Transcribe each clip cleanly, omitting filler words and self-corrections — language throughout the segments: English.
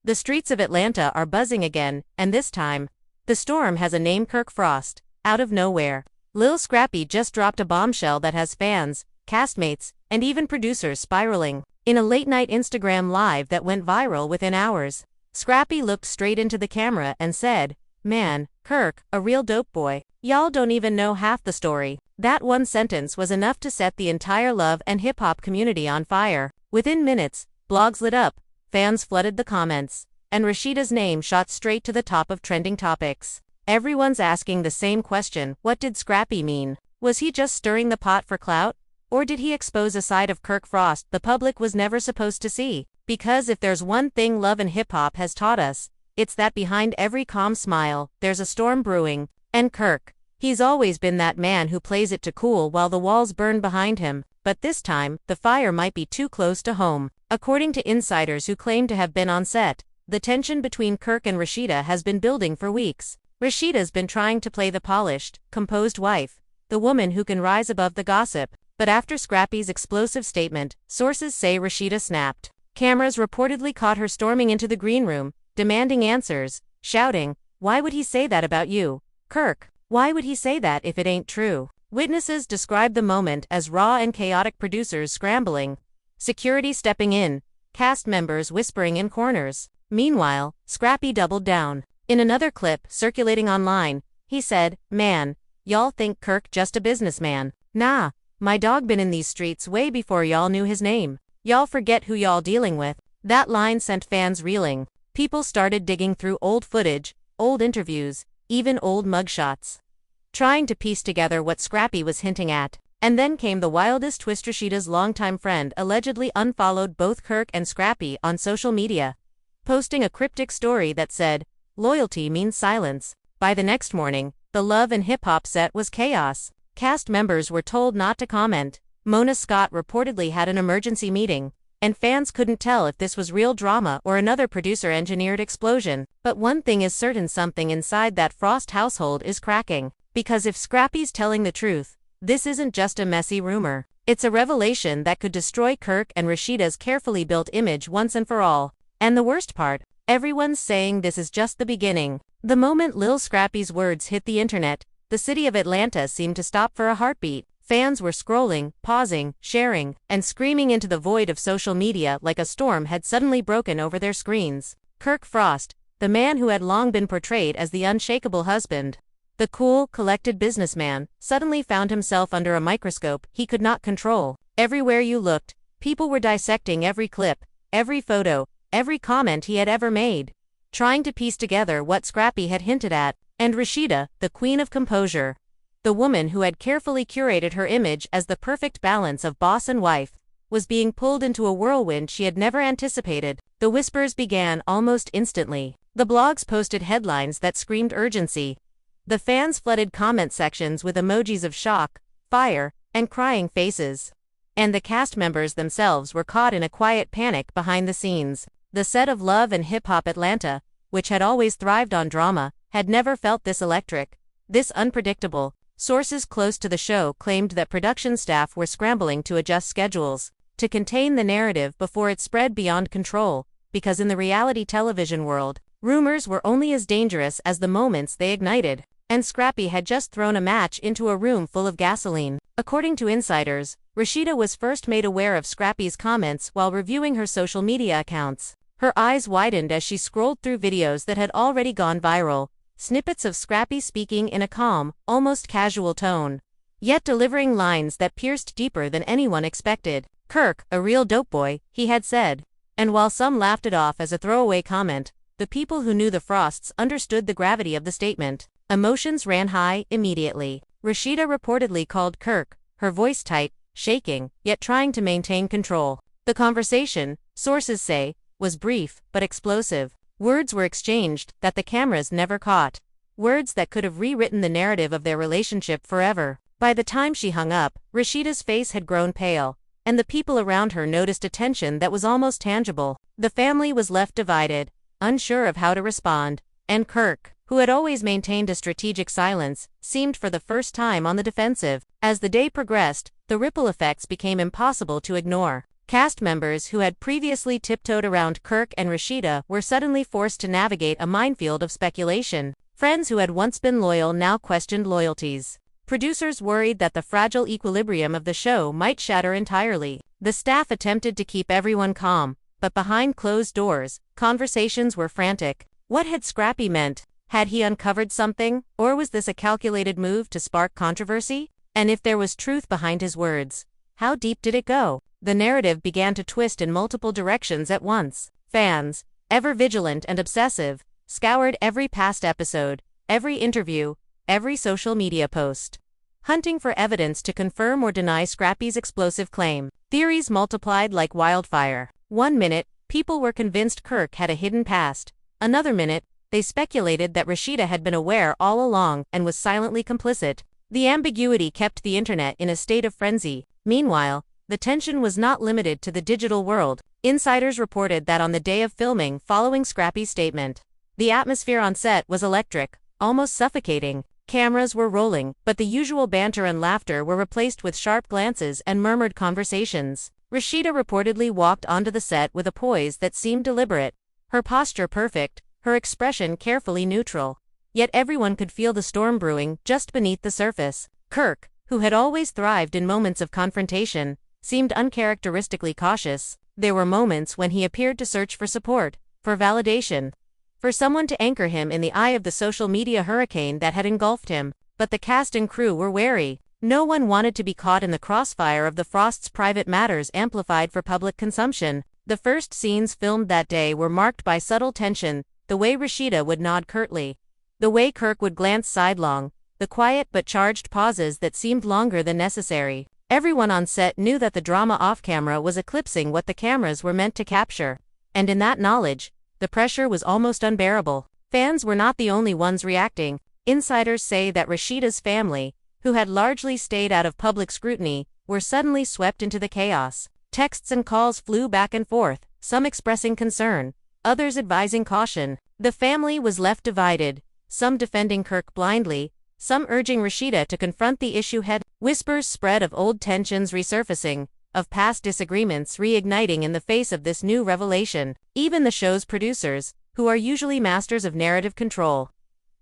The streets of Atlanta are buzzing again, and this time, the storm has a name: Kirk Frost. Out of nowhere, Lil Scrappy just dropped a bombshell that has fans, castmates, and even producers spiraling. In a late-night Instagram live that went viral within hours, Scrappy looked straight into the camera and said, "Man, Kirk, a real dope boy. Y'all don't even know half the story." That one sentence was enough to set the entire love and hip-hop community on fire. Within minutes, blogs lit up, fans flooded the comments, and Rasheeda's name shot straight to the top of trending topics. Everyone's asking the same question: what did Scrappy mean? Was he just stirring the pot for clout? Or did he expose a side of Kirk Frost the public was never supposed to see? Because if there's one thing love and hip-hop has taught us, it's that behind every calm smile, there's a storm brewing. And Kirk, he's always been that man who plays it to cool while the walls burn behind him, but this time, the fire might be too close to home. According to insiders who claim to have been on set, the tension between Kirk and Rasheeda has been building for weeks. Rasheeda's been trying to play the polished, composed wife, the woman who can rise above the gossip. But after Scrappy's explosive statement, sources say Rasheeda snapped. Cameras reportedly caught her storming into the green room, demanding answers, shouting, "Why would he say that about you, Kirk? Why would he say that if it ain't true?" Witnesses described the moment as raw and chaotic, producers scrambling, security stepping in, cast members whispering in corners. Meanwhile, Scrappy doubled down. In another clip circulating online, he said, "Man, y'all think Kirk just a businessman. Nah, my dog been in these streets way before y'all knew his name. Y'all forget who y'all dealing with." That line sent fans reeling. People started digging through old footage, old interviews, even old mugshots, trying to piece together what Scrappy was hinting at. And then came the wildest twist: Rasheeda's longtime friend allegedly unfollowed both Kirk and Scrappy on social media, posting a cryptic story that said, "Loyalty means silence." By the next morning, the love and hip-hop set was chaos. Cast members were told not to comment. Mona Scott reportedly had an emergency meeting, and fans couldn't tell if this was real drama or another producer-engineered explosion. But one thing is certain: something inside that Frost household is cracking. Because if Scrappy's telling the truth, this isn't just a messy rumor. It's a revelation that could destroy Kirk and Rasheeda's carefully built image once and for all. And the worst part? Everyone's saying this is just the beginning. The moment Lil Scrappy's words hit the internet, the city of Atlanta seemed to stop for a heartbeat. Fans were scrolling, pausing, sharing, and screaming into the void of social media like a storm had suddenly broken over their screens. Kirk Frost, the man who had long been portrayed as the unshakable husband, the cool, collected businessman, suddenly found himself under a microscope he could not control. Everywhere you looked, people were dissecting every clip, every photo, every comment he had ever made, trying to piece together what Scrappy had hinted at. And Rasheeda, the queen of composure, the woman who had carefully curated her image as the perfect balance of boss and wife, was being pulled into a whirlwind she had never anticipated. The whispers began almost instantly. The blogs posted headlines that screamed urgency. The fans flooded comment sections with emojis of shock, fire, and crying faces. And the cast members themselves were caught in a quiet panic behind the scenes. The set of Love and Hip Hop Atlanta, which had always thrived on drama, had never felt this electric, this unpredictable. Sources close to the show claimed that production staff were scrambling to adjust schedules, to contain the narrative before it spread beyond control, because in the reality television world, rumors were only as dangerous as the moments they ignited. And Scrappy had just thrown a match into a room full of gasoline. According to insiders, Rasheeda was first made aware of Scrappy's comments while reviewing her social media accounts. Her eyes widened as she scrolled through videos that had already gone viral, snippets of Scrappy speaking in a calm, almost casual tone, yet delivering lines that pierced deeper than anyone expected. "Kirk, a real dope boy," he had said. And while some laughed it off as a throwaway comment, the people who knew the Frosts understood the gravity of the statement. Emotions ran high immediately. Rasheeda reportedly called Kirk, her voice tight, shaking, yet trying to maintain control. The conversation, sources say, was brief but explosive. Words were exchanged that the cameras never caught. Words that could have rewritten the narrative of their relationship forever. By the time she hung up, Rasheeda's face had grown pale, and the people around her noticed a tension that was almost tangible. The family was left divided, unsure of how to respond, and Kirk, who had always maintained a strategic silence, seemed for the first time on the defensive. As the day progressed, the ripple effects became impossible to ignore. Cast members who had previously tiptoed around Kirk and Rasheeda were suddenly forced to navigate a minefield of speculation. Friends who had once been loyal now questioned loyalties. Producers worried that the fragile equilibrium of the show might shatter entirely. The staff attempted to keep everyone calm, but behind closed doors, conversations were frantic. What had Scrappy meant? Had he uncovered something, or was this a calculated move to spark controversy? And if there was truth behind his words, how deep did it go? The narrative began to twist in multiple directions at once. Fans, ever vigilant and obsessive, scoured every past episode, every interview, every social media post, hunting for evidence to confirm or deny Scrappy's explosive claim. Theories multiplied like wildfire. One minute, people were convinced Kirk had a hidden past. Another minute, they speculated that Rasheeda had been aware all along and was silently complicit. The ambiguity kept the internet in a state of frenzy. Meanwhile, the tension was not limited to the digital world. Insiders reported that on the day of filming following Scrappy's statement, the atmosphere on set was electric, almost suffocating. Cameras were rolling, but the usual banter and laughter were replaced with sharp glances and murmured conversations. Rasheeda reportedly walked onto the set with a poise that seemed deliberate, her posture perfect, her expression carefully neutral. Yet everyone could feel the storm brewing just beneath the surface. Kirk, who had always thrived in moments of confrontation, seemed uncharacteristically cautious. There were moments when he appeared to search for support, for validation, for someone to anchor him in the eye of the social media hurricane that had engulfed him. But the cast and crew were wary. No one wanted to be caught in the crossfire of the Frost's private matters amplified for public consumption. The first scenes filmed that day were marked by subtle tension, the way Rasheeda would nod curtly, the way Kirk would glance sidelong, the quiet but charged pauses that seemed longer than necessary. Everyone on set knew that the drama off-camera was eclipsing what the cameras were meant to capture. And in that knowledge, the pressure was almost unbearable. Fans were not the only ones reacting. Insiders say that Rasheeda's family, who had largely stayed out of public scrutiny, were suddenly swept into the chaos. Texts and calls flew back and forth, some expressing concern, others advising caution. The family was left divided, some defending Kirk blindly, some urging Rasheeda to confront the issue head. Whispers spread of old tensions resurfacing, of past disagreements reigniting in the face of this new revelation. Even the show's producers, who are usually masters of narrative control,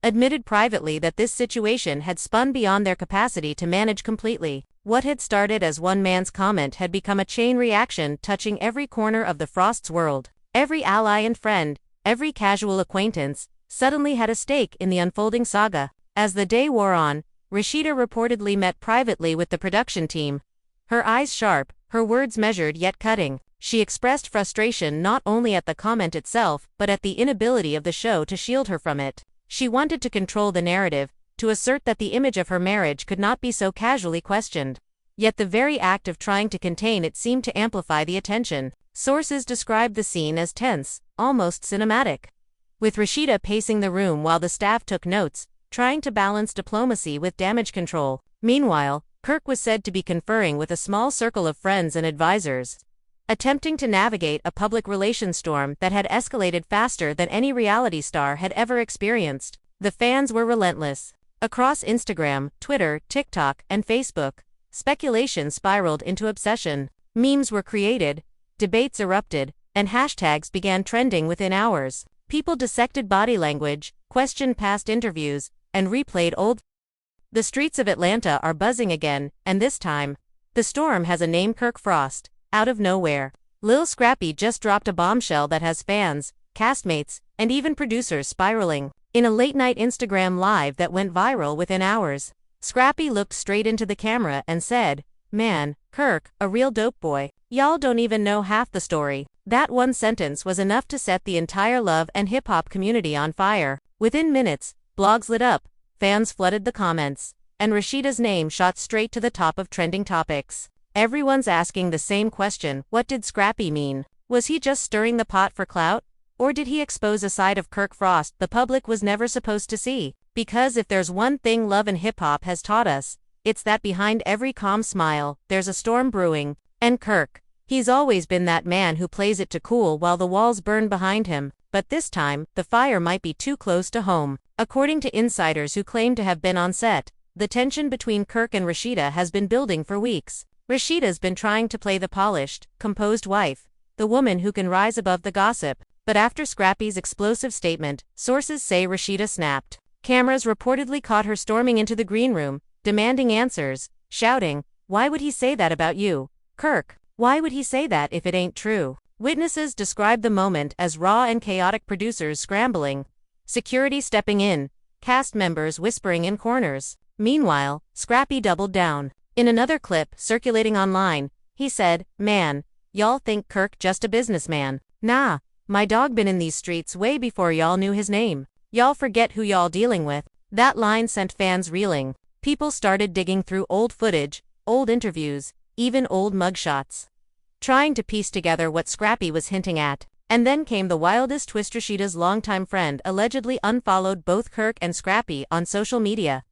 admitted privately that this situation had spun beyond their capacity to manage completely. What had started as one man's comment had become a chain reaction touching every corner of the Frost's world. Every ally and friend, every casual acquaintance, suddenly had a stake in the unfolding saga. As the day wore on, Rasheeda reportedly met privately with the production team. Her eyes sharp, her words measured yet cutting. She expressed frustration not only at the comment itself, but at the inability of the show to shield her from it. She wanted to control the narrative, to assert that the image of her marriage could not be so casually questioned. Yet the very act of trying to contain it seemed to amplify the attention. Sources described the scene as tense, almost cinematic, with Rasheeda pacing the room while the staff took notes, trying to balance diplomacy with damage control. Meanwhile, Kirk was said to be conferring with a small circle of friends and advisors, attempting to navigate a public relations storm that had escalated faster than any reality star had ever experienced. The fans were relentless. Across Instagram, Twitter, TikTok, and Facebook, speculation spiraled into obsession. Memes were created, debates erupted, and hashtags began trending within hours. People dissected body language, questioned past interviews, and replayed old. The streets of Atlanta are buzzing again, and this time, the storm has a name: Kirk Frost. Out of nowhere, Lil Scrappy just dropped a bombshell that has fans, castmates, and even producers spiraling. In a late-night Instagram live that went viral within hours, Scrappy looked straight into the camera and said, "Man, Kirk, a real dope boy. Y'all don't even know half the story." That one sentence was enough to set the entire love and hip-hop community on fire. Within minutes, blogs lit up, fans flooded the comments, and Rasheeda's name shot straight to the top of trending topics. Everyone's asking the same question: what did Scrappy mean? Was he just stirring the pot for clout? Or did he expose a side of Kirk Frost the public was never supposed to see? Because if there's one thing love and hip-hop has taught us, it's that behind every calm smile, there's a storm brewing. And Kirk, he's always been that man who plays it to cool while the walls burn behind him. But this time, the fire might be too close to home. According to insiders who claim to have been on set, the tension between Kirk and Rasheeda has been building for weeks. Rasheeda's been trying to play the polished, composed wife, the woman who can rise above the gossip. But after Scrappy's explosive statement, sources say Rasheeda snapped. Cameras reportedly caught her storming into the green room, demanding answers, shouting, "Why would he say that about you, Kirk? Why would he say that if it ain't true?" Witnesses described the moment as raw and chaotic, producers scrambling, security stepping in, cast members whispering in corners. Meanwhile, Scrappy doubled down. In another clip circulating online, he said, "Man, y'all think Kirk just a businessman. Nah, my dog been in these streets way before y'all knew his name. Y'all forget who y'all dealing with." That line sent fans reeling. People started digging through old footage, old interviews, even old mugshots, trying to piece together what Scrappy was hinting at. And then came the wildest twist. Rasheeda's longtime friend allegedly unfollowed both Kirk and Scrappy on social media,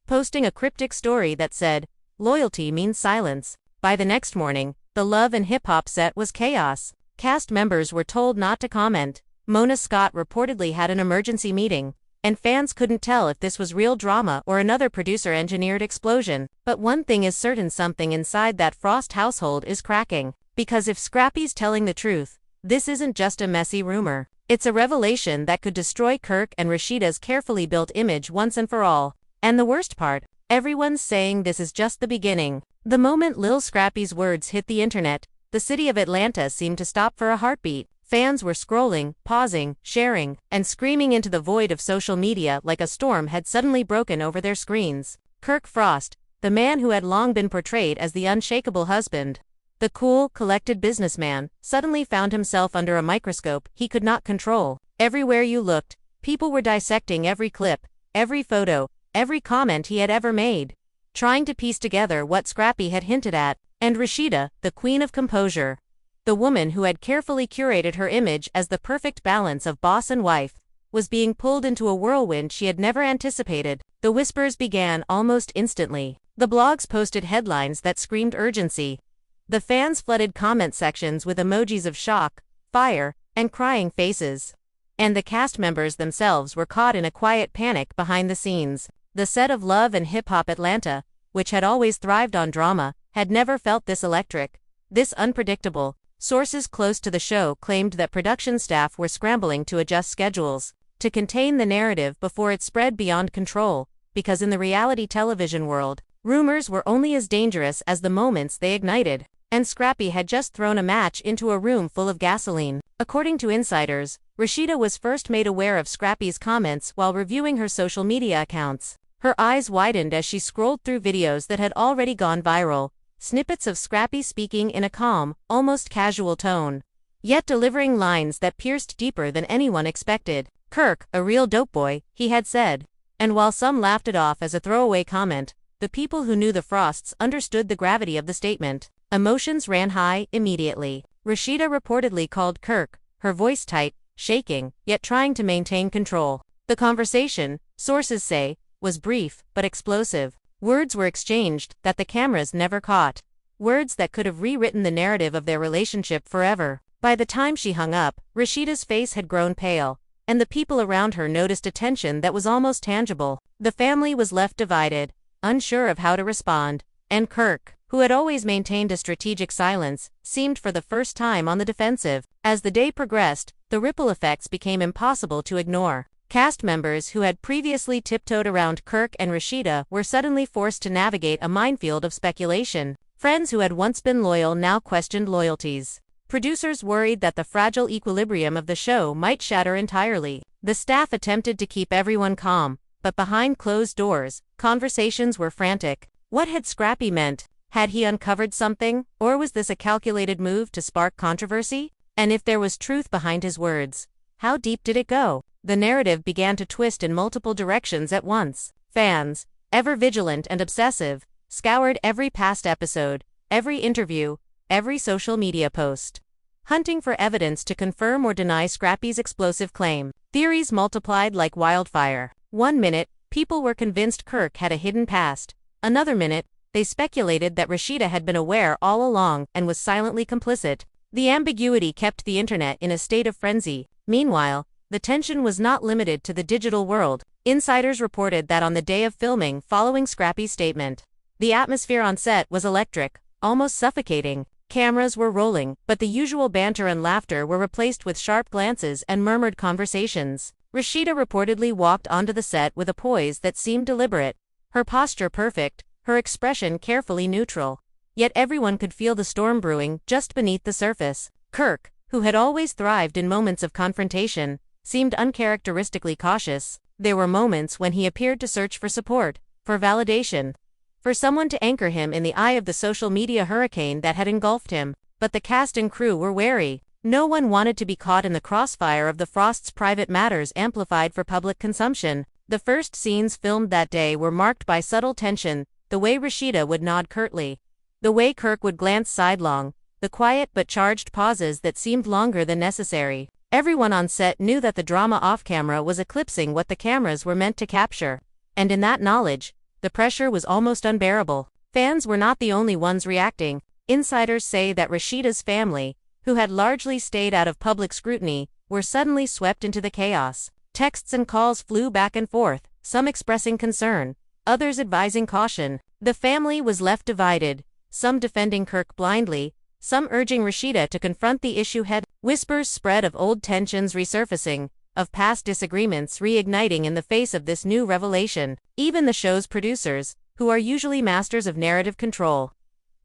posting a cryptic story that said, "Loyalty means silence." By the next morning, the Love and Hip Hop set was chaos. Cast members were told not to comment. Mona Scott reportedly had an emergency meeting, and fans couldn't tell if this was real drama or another producer-engineered explosion. But one thing is certain, something inside that Frost household is cracking. Because if Scrappy's telling the truth, this isn't just a messy rumor. It's a revelation that could destroy Kirk and Rasheeda's carefully built image once and for all. And the worst part? Everyone's saying this is just the beginning. The moment Lil Scrappy's words hit the internet, the city of Atlanta seemed to stop for a heartbeat. Fans were scrolling, pausing, sharing, and screaming into the void of social media like a storm had suddenly broken over their screens. Kirk Frost, the man who had long been portrayed as the unshakable husband, the cool, collected businessman, suddenly found himself under a microscope he could not control. Everywhere you looked, people were dissecting every clip, every photo, every comment he had ever made, trying to piece together what Scrappy had hinted at. And Rasheeda, the queen of composure, the woman who had carefully curated her image as the perfect balance of boss and wife, was being pulled into a whirlwind she had never anticipated. The whispers began almost instantly. The blogs posted headlines that screamed urgency. The fans flooded comment sections with emojis of shock, fire, and crying faces. And the cast members themselves were caught in a quiet panic behind the scenes. The set of Love and Hip Hop Atlanta, which had always thrived on drama, had never felt this electric, this unpredictable. Sources close to the show claimed that production staff were scrambling to adjust schedules, to contain the narrative before it spread beyond control, because in the reality television world, rumors were only as dangerous as the moments they ignited. And Scrappy had just thrown a match into a room full of gasoline. According to insiders, Rasheeda was first made aware of Scrappy's comments while reviewing her social media accounts. Her eyes widened as she scrolled through videos that had already gone viral, snippets of Scrappy speaking in a calm, almost casual tone, yet delivering lines that pierced deeper than anyone expected. "Kirk, a real dope boy," he had said. And while some laughed it off as a throwaway comment, the people who knew the Frosts understood the gravity of the statement. Emotions ran high immediately. Rasheeda reportedly called Kirk, her voice tight, shaking, yet trying to maintain control. The conversation, sources say, was brief but explosive. Words were exchanged that the cameras never caught. Words that could have rewritten the narrative of their relationship forever. By the time she hung up, Rasheeda's face had grown pale, and the people around her noticed a tension that was almost tangible. The family was left divided, unsure of how to respond, and Kirk, who had always maintained a strategic silence, seemed for the first time on the defensive. As the day progressed, the ripple effects became impossible to ignore. Cast members who had previously tiptoed around Kirk and Rasheeda were suddenly forced to navigate a minefield of speculation. Friends who had once been loyal now questioned loyalties. Producers worried that the fragile equilibrium of the show might shatter entirely. The staff attempted to keep everyone calm, but behind closed doors, conversations were frantic. What had Scrappy meant? Had he uncovered something, or was this a calculated move to spark controversy? And if there was truth behind his words, how deep did it go? The narrative began to twist in multiple directions at once. Fans, ever vigilant and obsessive, scoured every past episode, every interview, every social media post, hunting for evidence to confirm or deny Scrappy's explosive claim. Theories multiplied like wildfire. One minute, people were convinced Kirk had a hidden past. Another minute, they speculated that Rasheeda had been aware all along and was silently complicit. The ambiguity kept the internet in a state of frenzy. Meanwhile, the tension was not limited to the digital world. Insiders reported that on the day of filming following Scrappy's statement, the atmosphere on set was electric. almost suffocating. Cameras were rolling, but the usual banter and laughter were replaced with sharp glances and murmured conversations. Rasheeda reportedly walked onto the set with a poise that seemed deliberate, her posture perfect, her expression carefully neutral. Yet everyone could feel the storm brewing just beneath the surface. Kirk, who had always thrived in moments of confrontation, seemed uncharacteristically cautious. There were moments when he appeared to search for support, for validation, for someone to anchor him in the eye of the social media hurricane that had engulfed him. But the cast and crew were wary. No one wanted to be caught in the crossfire of the Frost's private matters amplified for public consumption. The first scenes filmed that day were marked by subtle tension, the way Rasheeda would nod curtly, the way Kirk would glance sidelong, the quiet but charged pauses that seemed longer than necessary. Everyone on set knew that the drama off-camera was eclipsing what the cameras were meant to capture. And in that knowledge, the pressure was almost unbearable. Fans were not the only ones reacting. Insiders say that Rasheeda's family, who had largely stayed out of public scrutiny, were suddenly swept into the chaos. Texts and calls flew back and forth, some expressing concern, others advising caution. The family was left divided, some defending Kirk blindly, some urging Rasheeda to confront the issue head. Whispers spread of old tensions resurfacing, of past disagreements reigniting in the face of this new revelation. Even the show's producers, who are usually masters of narrative control,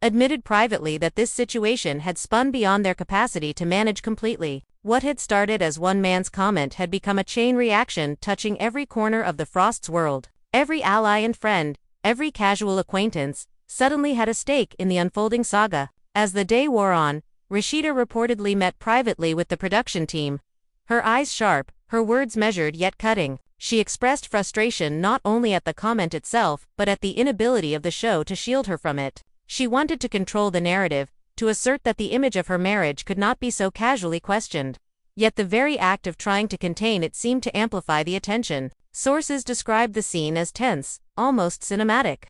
admitted privately that this situation had spun beyond their capacity to manage completely. What had started as one man's comment had become a chain reaction touching every corner of the Frost's world. Every ally and friend, every casual acquaintance, suddenly had a stake in the unfolding saga. As the day wore on, Rasheeda reportedly met privately with the production team. Her eyes sharp, her words measured yet cutting. She expressed frustration not only at the comment itself but at the inability of the show to shield her from it. She wanted to control the narrative, to assert that the image of her marriage could not be so casually questioned. Yet the very act of trying to contain it seemed to amplify the attention. Sources described the scene as tense, almost cinematic,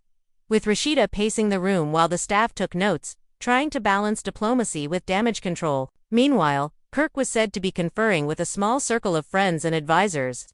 with Rasheeda pacing the room while the staff took notes, trying to balance diplomacy with damage control. Meanwhile, Kirk was said to be conferring with a small circle of friends and advisors,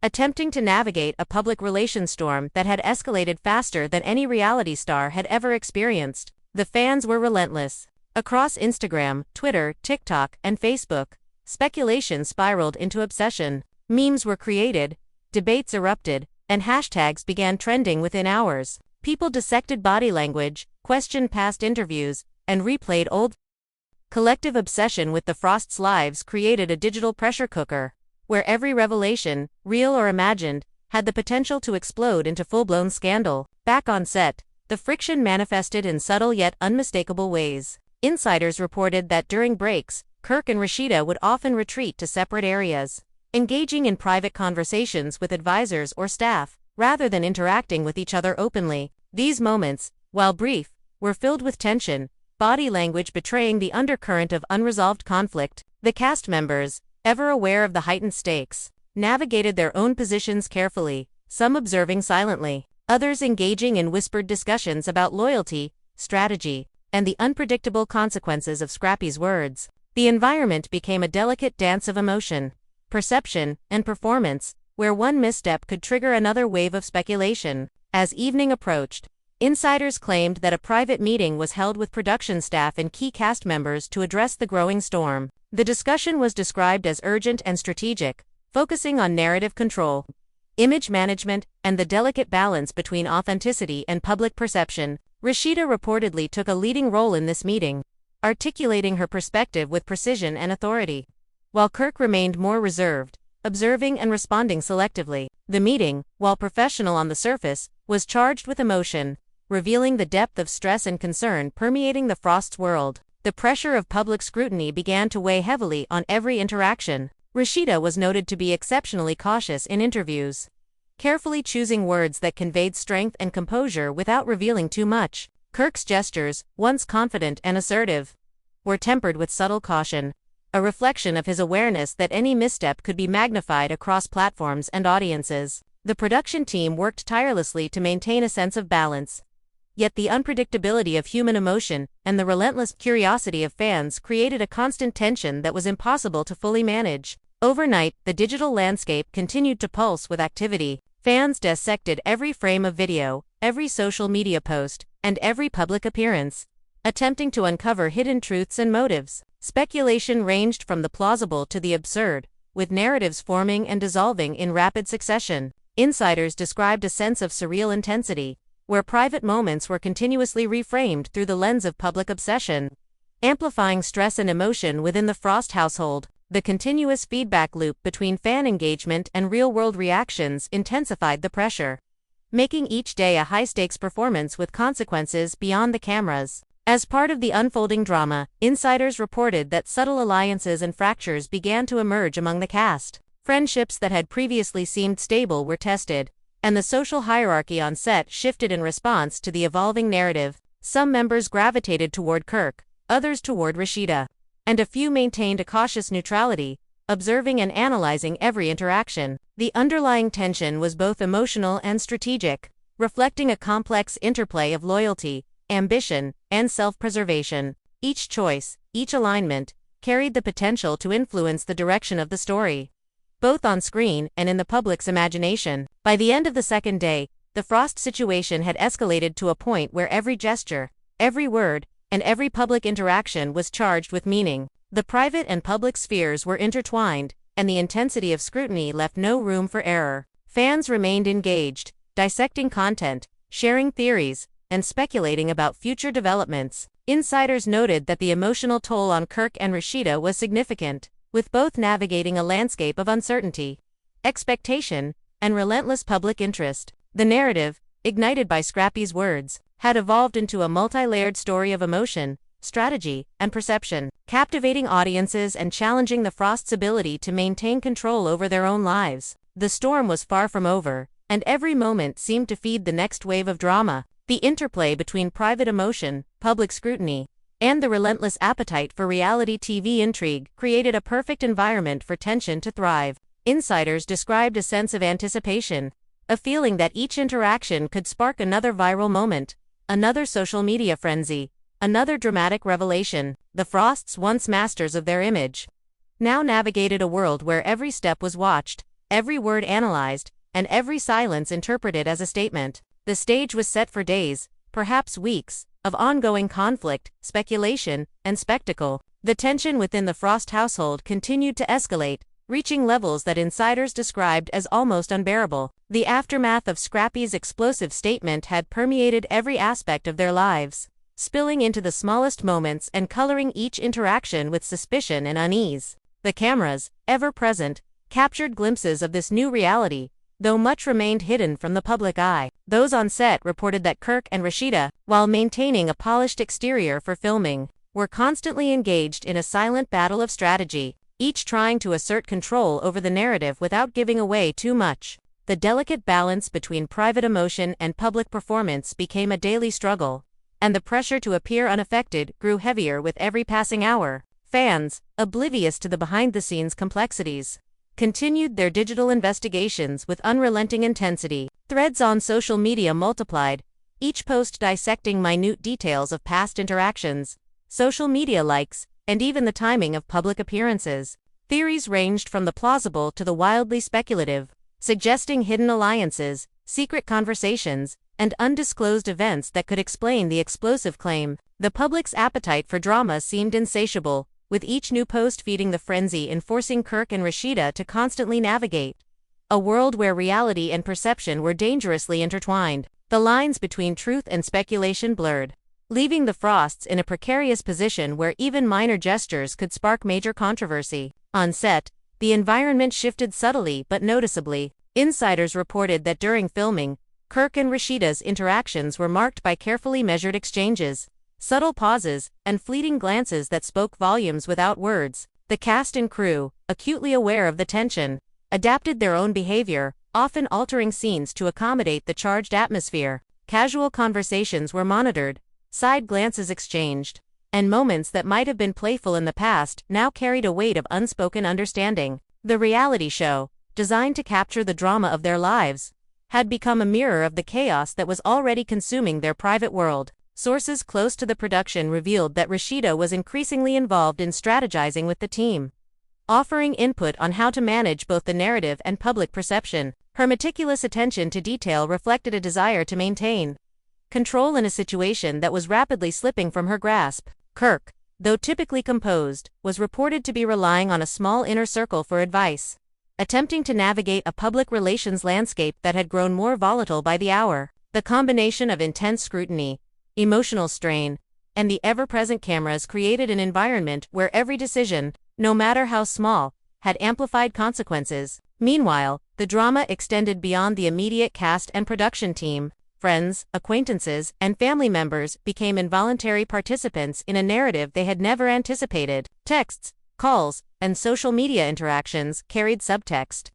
attempting to navigate a public relations storm that had escalated faster than any reality star had ever experienced. The fans were relentless. Across Instagram, Twitter, TikTok, and Facebook, speculation spiraled into obsession. Memes were created, debates erupted, and hashtags began trending within hours. People dissected body language, questioned past interviews, and replayed old. Collective obsession with the Frost's lives created a digital pressure cooker, where every revelation, real or imagined, had the potential to explode into full-blown scandal. Back on set, the friction manifested in subtle yet unmistakable ways. Insiders reported that during breaks, Kirk and Rasheeda would often retreat to separate areas, engaging in private conversations with advisors or staff, rather than interacting with each other openly. These moments, while brief, were filled with tension, body language betraying the undercurrent of unresolved conflict. The cast members, ever aware of the heightened stakes, navigated their own positions carefully, some observing silently, others engaging in whispered discussions about loyalty, strategy, and the unpredictable consequences of Scrappy's words. The environment became a delicate dance of emotion, perception, and performance, where one misstep could trigger another wave of speculation. As evening approached, insiders claimed that a private meeting was held with production staff and key cast members to address the growing storm. The discussion was described as urgent and strategic, focusing on narrative control, image management, and the delicate balance between authenticity and public perception. Rasheeda reportedly took a leading role in this meeting, articulating her perspective with precision and authority, while Kirk remained more reserved, observing and responding selectively. The meeting, while professional on the surface, was charged with emotion, revealing the depth of stress and concern permeating the Frost's world. The pressure of public scrutiny began to weigh heavily on every interaction. Rasheeda was noted to be exceptionally cautious in interviews, carefully choosing words that conveyed strength and composure without revealing too much. Kirk's gestures, once confident and assertive, were tempered with subtle caution, a reflection of his awareness that any misstep could be magnified across platforms and audiences. The production team worked tirelessly to maintain a sense of balance. Yet the unpredictability of human emotion and the relentless curiosity of fans created a constant tension that was impossible to fully manage. Overnight, the digital landscape continued to pulse with activity. Fans dissected every frame of video, every social media post, and every public appearance, attempting to uncover hidden truths and motives. Speculation ranged from the plausible to the absurd, with narratives forming and dissolving in rapid succession. Insiders described a sense of surreal intensity, where private moments were continuously reframed through the lens of public obsession, amplifying stress and emotion within the Frost household. The continuous feedback loop between fan engagement and real-world reactions intensified the pressure, making each day a high-stakes performance with consequences beyond the cameras. As part of the unfolding drama, insiders reported that subtle alliances and fractures began to emerge among the cast. Friendships that had previously seemed stable were tested, and the social hierarchy on set shifted in response to the evolving narrative. Some members gravitated toward Kirk, others toward Rasheeda, and a few maintained a cautious neutrality, observing and analyzing every interaction. The underlying tension was both emotional and strategic, reflecting a complex interplay of loyalty, ambition, and self-preservation. Each choice, each alignment, carried the potential to influence the direction of the story, both on screen and in the public's imagination. By the end of the second day, the Frost situation had escalated to a point where every gesture, every word, and every public interaction was charged with meaning. The private and public spheres were intertwined, and the intensity of scrutiny left no room for error. Fans remained engaged, dissecting content, sharing theories, and speculating about future developments. Insiders noted that the emotional toll on Kirk and Rasheeda was significant, with both navigating a landscape of uncertainty, expectation, and relentless public interest. The narrative, ignited by Scrappy's words, had evolved into a multi-layered story of emotion, strategy, and perception, captivating audiences and challenging the Frost's ability to maintain control over their own lives. The storm was far from over, and every moment seemed to feed the next wave of drama. The interplay between private emotion, public scrutiny, and the relentless appetite for reality TV intrigue created a perfect environment for tension to thrive. Insiders described a sense of anticipation, a feeling that each interaction could spark another viral moment, another social media frenzy, another dramatic revelation. The Frosts, once masters of their image, now navigated a world where every step was watched, every word analyzed, and every silence interpreted as a statement. The stage was set for days, perhaps weeks, of ongoing conflict, speculation, and spectacle. The tension within the Frost household continued to escalate, reaching levels that insiders described as almost unbearable. The aftermath of Scrappy's explosive statement had permeated every aspect of their lives, spilling into the smallest moments and coloring each interaction with suspicion and unease. The cameras, ever present, captured glimpses of this new reality, though much remained hidden from the public eye. Those on set reported that Kirk and Rasheeda, while maintaining a polished exterior for filming, were constantly engaged in a silent battle of strategy, each trying to assert control over the narrative without giving away too much. The delicate balance between private emotion and public performance became a daily struggle, and the pressure to appear unaffected grew heavier with every passing hour. Fans, oblivious to the behind-the-scenes complexities, continued their digital investigations with unrelenting intensity. Threads on social media multiplied, each post dissecting minute details of past interactions, social media likes, and even the timing of public appearances. Theories ranged from the plausible to the wildly speculative, suggesting hidden alliances, secret conversations, and undisclosed events that could explain the explosive claim. The public's appetite for drama seemed insatiable, with each new post feeding the frenzy and forcing Kirk and Rasheeda to constantly navigate a world where reality and perception were dangerously intertwined. The lines between truth and speculation blurred, leaving the Frosts in a precarious position where even minor gestures could spark major controversy. On set, the environment shifted subtly but noticeably. Insiders reported that during filming, Kirk and Rasheeda's interactions were marked by carefully measured exchanges, subtle pauses, and fleeting glances that spoke volumes without words. The cast and crew, acutely aware of the tension, adapted their own behavior, often altering scenes to accommodate the charged atmosphere. Casual conversations were monitored, side glances exchanged, and moments that might have been playful in the past now carried a weight of unspoken understanding. The reality show, designed to capture the drama of their lives, had become a mirror of the chaos that was already consuming their private world. Sources close to the production revealed that Rasheeda was increasingly involved in strategizing with the team, offering input on how to manage both the narrative and public perception. Her meticulous attention to detail reflected a desire to maintain control in a situation that was rapidly slipping from her grasp. Kirk, though typically composed, was reported to be relying on a small inner circle for advice, attempting to navigate a public relations landscape that had grown more volatile by the hour. The combination of intense scrutiny, emotional strain, and the ever-present cameras created an environment where every decision, no matter how small, had amplified consequences. Meanwhile, the drama extended beyond the immediate cast and production team. Friends, acquaintances, and family members became involuntary participants in a narrative they had never anticipated. Texts, calls, and social media interactions carried subtext,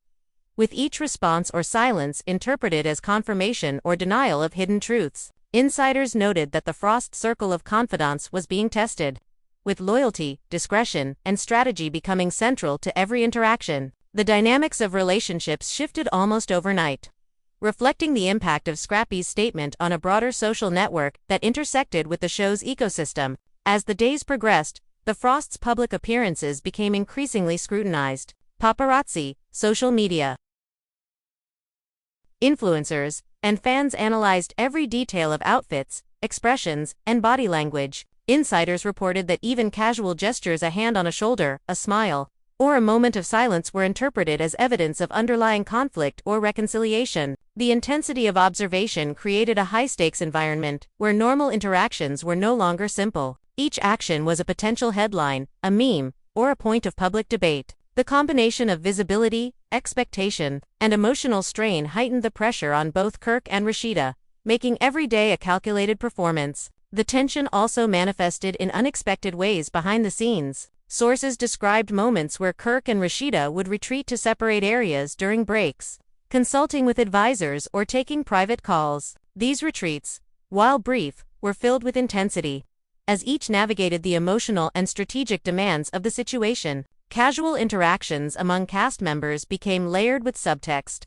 with each response or silence interpreted as confirmation or denial of hidden truths. Insiders noted that the Frost circle of confidants was being tested, with loyalty, discretion, and strategy becoming central to every interaction. The dynamics of relationships shifted almost overnight, reflecting the impact of Scrappy's statement on a broader social network that intersected with the show's ecosystem. As the days progressed, the Frost's public appearances became increasingly scrutinized. Paparazzi, social media influencers, and fans analyzed every detail of outfits, expressions, and body language. Insiders reported that even casual gestures, a hand on a shoulder, a smile, or a moment of silence, were interpreted as evidence of underlying conflict or reconciliation. The intensity of observation created a high-stakes environment where normal interactions were no longer simple. Each action was a potential headline, a meme, or a point of public debate. The combination of visibility, expectation, and emotional strain heightened the pressure on both Kirk and Rasheeda, making every day a calculated performance. The tension also manifested in unexpected ways behind the scenes. Sources described moments where Kirk and Rasheeda would retreat to separate areas during breaks, consulting with advisors or taking private calls. These retreats, while brief, were filled with intensity, as each navigated the emotional and strategic demands of the situation. Casual interactions among cast members became layered with subtext,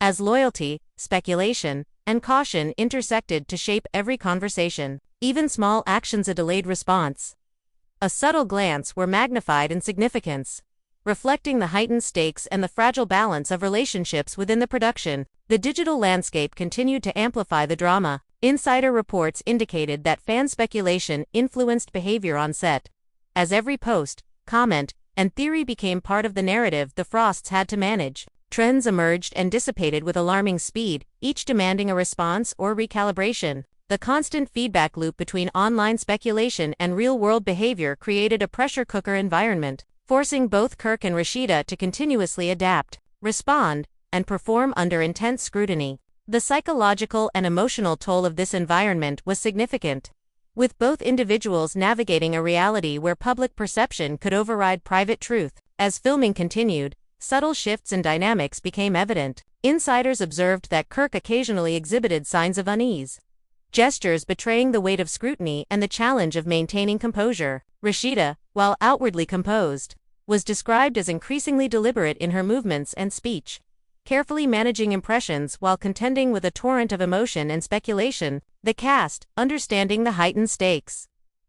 as loyalty, speculation, and caution intersected to shape every conversation. Even small actions, a delayed response, a subtle glance, were magnified in significance, reflecting the heightened stakes and the fragile balance of relationships within the production. The digital landscape continued to amplify the drama. Insider reports indicated that fan speculation influenced behavior on set, as every post, comment, and theory became part of the narrative the Frosts had to manage. Trends emerged and dissipated with alarming speed, each demanding a response or recalibration. The constant feedback loop between online speculation and real-world behavior created a pressure cooker environment, forcing both Kirk and Rasheeda to continuously adapt, respond, and perform under intense scrutiny. The psychological and emotional toll of this environment was significant, with both individuals navigating a reality where public perception could override private truth. As filming continued, subtle shifts in dynamics became evident. Insiders observed that Kirk occasionally exhibited signs of unease, gestures betraying the weight of scrutiny and the challenge of maintaining composure. Rasheeda, while outwardly composed, was described as increasingly deliberate in her movements and speech, carefully managing impressions while contending with a torrent of emotion and speculation. The cast, understanding the heightened stakes,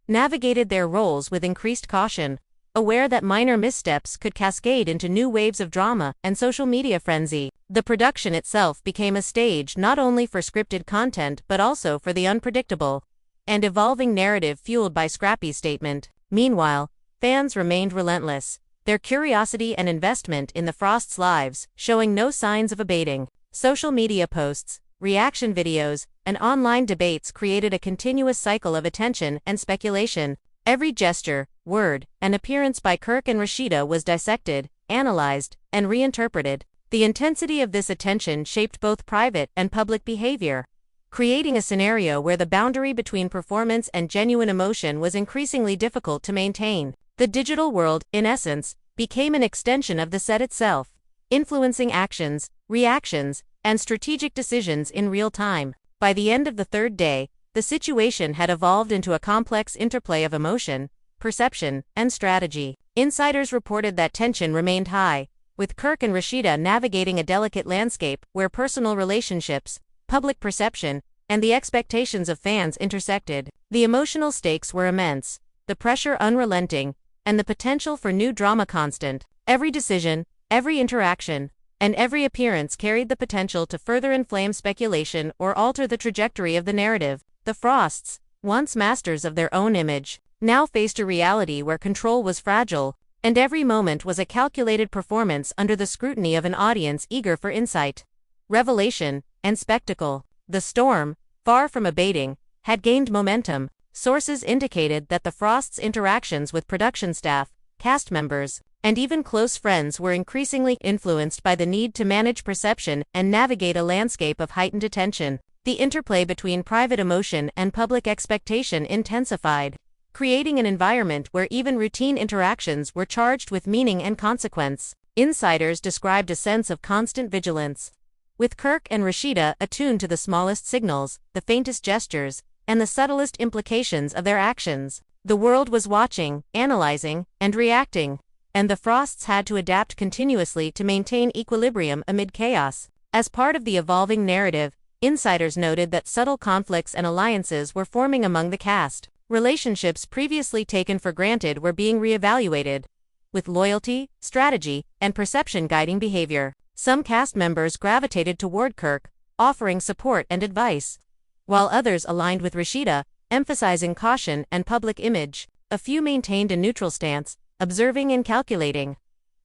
navigated their roles with increased caution, aware that minor missteps could cascade into new waves of drama and social media frenzy. The production itself became a stage not only for scripted content but also for the unpredictable and evolving narrative fueled by Scrappy's statement. Meanwhile, fans remained relentless, their curiosity and investment in the Frosts' lives showing no signs of abating. Social media posts, reaction videos, and online debates created a continuous cycle of attention and speculation. Every gesture, word, and appearance by Kirk and Rasheeda was dissected, analyzed, and reinterpreted. The intensity of this attention shaped both private and public behavior, creating a scenario where the boundary between performance and genuine emotion was increasingly difficult to maintain. The digital world, in essence, became an extension of the set itself, influencing actions, reactions, and strategic decisions in real time. By the end of the third day, the situation had evolved into a complex interplay of emotion, perception, and strategy. Insiders reported that tension remained high, with Kirk and Rasheeda navigating a delicate landscape where personal relationships, public perception, and the expectations of fans intersected. The emotional stakes were immense, the pressure unrelenting, and the potential for new drama constant. Every decision, every interaction, and every appearance carried the potential to further inflame speculation or alter the trajectory of the narrative. The Frosts, once masters of their own image, now faced a reality where control was fragile, and every moment was a calculated performance under the scrutiny of an audience eager for insight, revelation, and spectacle. The storm, far from abating, had gained momentum. Sources indicated that the Frosts' interactions with production staff, cast members, and even close friends were increasingly influenced by the need to manage perception and navigate a landscape of heightened attention. The interplay between private emotion and public expectation intensified, creating an environment where even routine interactions were charged with meaning and consequence. Insiders described a sense of constant vigilance, with Kirk and Rasheeda attuned to the smallest signals, the faintest gestures, and the subtlest implications of their actions. The world was watching, analyzing, and reacting, and the Frosts had to adapt continuously to maintain equilibrium amid chaos. As part of the evolving narrative, insiders noted that subtle conflicts and alliances were forming among the cast. Relationships previously taken for granted were being reevaluated, with loyalty, strategy, and perception guiding behavior. Some cast members gravitated toward Kirk, offering support and advice, while others aligned with Rasheeda, emphasizing caution and public image. A few maintained a neutral stance, observing and calculating,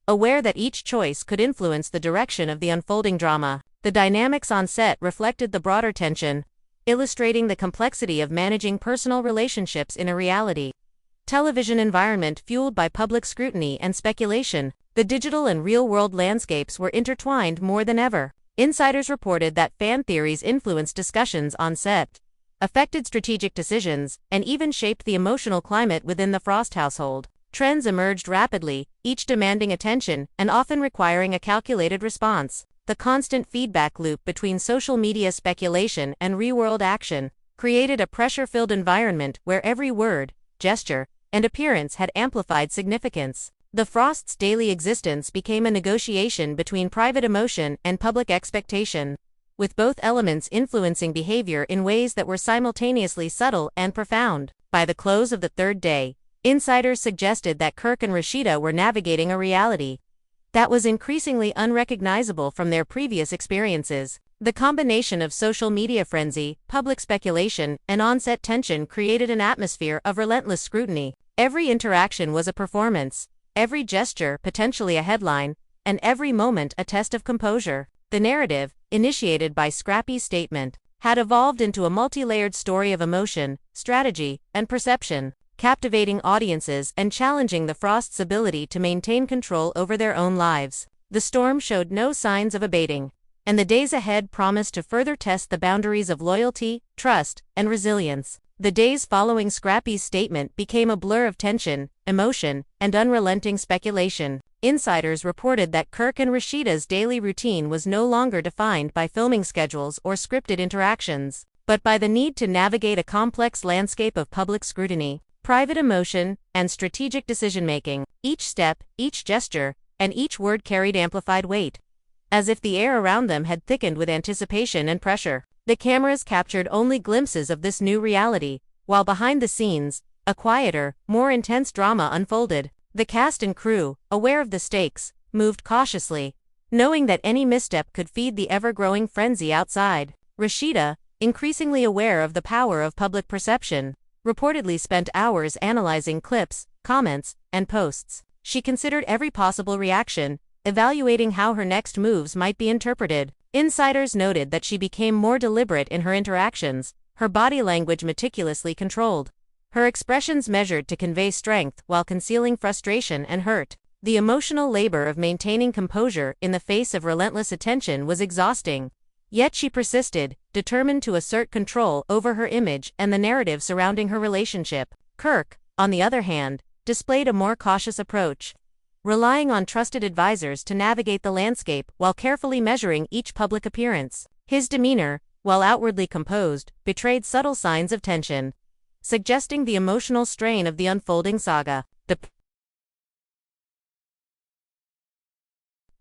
aware that each choice could influence the direction of the unfolding drama. The dynamics on set reflected the broader tension, illustrating the complexity of managing personal relationships in a reality television environment fueled by public scrutiny and speculation. The digital and real-world landscapes were intertwined more than ever. Insiders reported that fan theories influenced discussions on set, affected strategic decisions, and even shaped the emotional climate within the Frost household. Trends emerged rapidly, each demanding attention and often requiring a calculated response. The constant feedback loop between social media speculation and real-world action created a pressure-filled environment where every word, gesture, and appearance had amplified significance. The Frosts' daily existence became a negotiation between private emotion and public expectation, with both elements influencing behavior in ways that were simultaneously subtle and profound. By the close of the third day, insiders suggested that Kirk and Rasheeda were navigating a reality that was increasingly unrecognizable from their previous experiences. The combination of social media frenzy, public speculation, and on-set tension created an atmosphere of relentless scrutiny. Every interaction was a performance, every gesture potentially a headline, and every moment a test of composure. The narrative, initiated by Scrappy's statement, had evolved into a multi-layered story of emotion, strategy, and perception, captivating audiences and challenging the Frosts' ability to maintain control over their own lives. The storm showed no signs of abating, and the days ahead promised to further test the boundaries of loyalty, trust, and resilience. The days following Scrappy's statement became a blur of tension, emotion, and unrelenting speculation. Insiders reported that Kirk and Rasheeda's daily routine was no longer defined by filming schedules or scripted interactions, but by the need to navigate a complex landscape of public scrutiny, private emotion, and strategic decision-making. Each step, each gesture, and each word carried amplified weight, as if the air around them had thickened with anticipation and pressure. The cameras captured only glimpses of this new reality, while behind the scenes, a quieter, more intense drama unfolded. The cast and crew, aware of the stakes, moved cautiously, knowing that any misstep could feed the ever-growing frenzy outside. Rasheeda, increasingly aware of the power of public perception, reportedly spent hours analyzing clips, comments, and posts. She considered every possible reaction, evaluating how her next moves might be interpreted. Insiders noted that she became more deliberate in her interactions, her body language meticulously controlled, her expressions measured to convey strength while concealing frustration and hurt. The emotional labor of maintaining composure in the face of relentless attention was exhausting. Yet she persisted, determined to assert control over her image and the narrative surrounding her relationship. Kirk, on the other hand, displayed a more cautious approach, relying on trusted advisors to navigate the landscape while carefully measuring each public appearance. His demeanor, while outwardly composed, betrayed subtle signs of tension, suggesting the emotional strain of the unfolding saga. The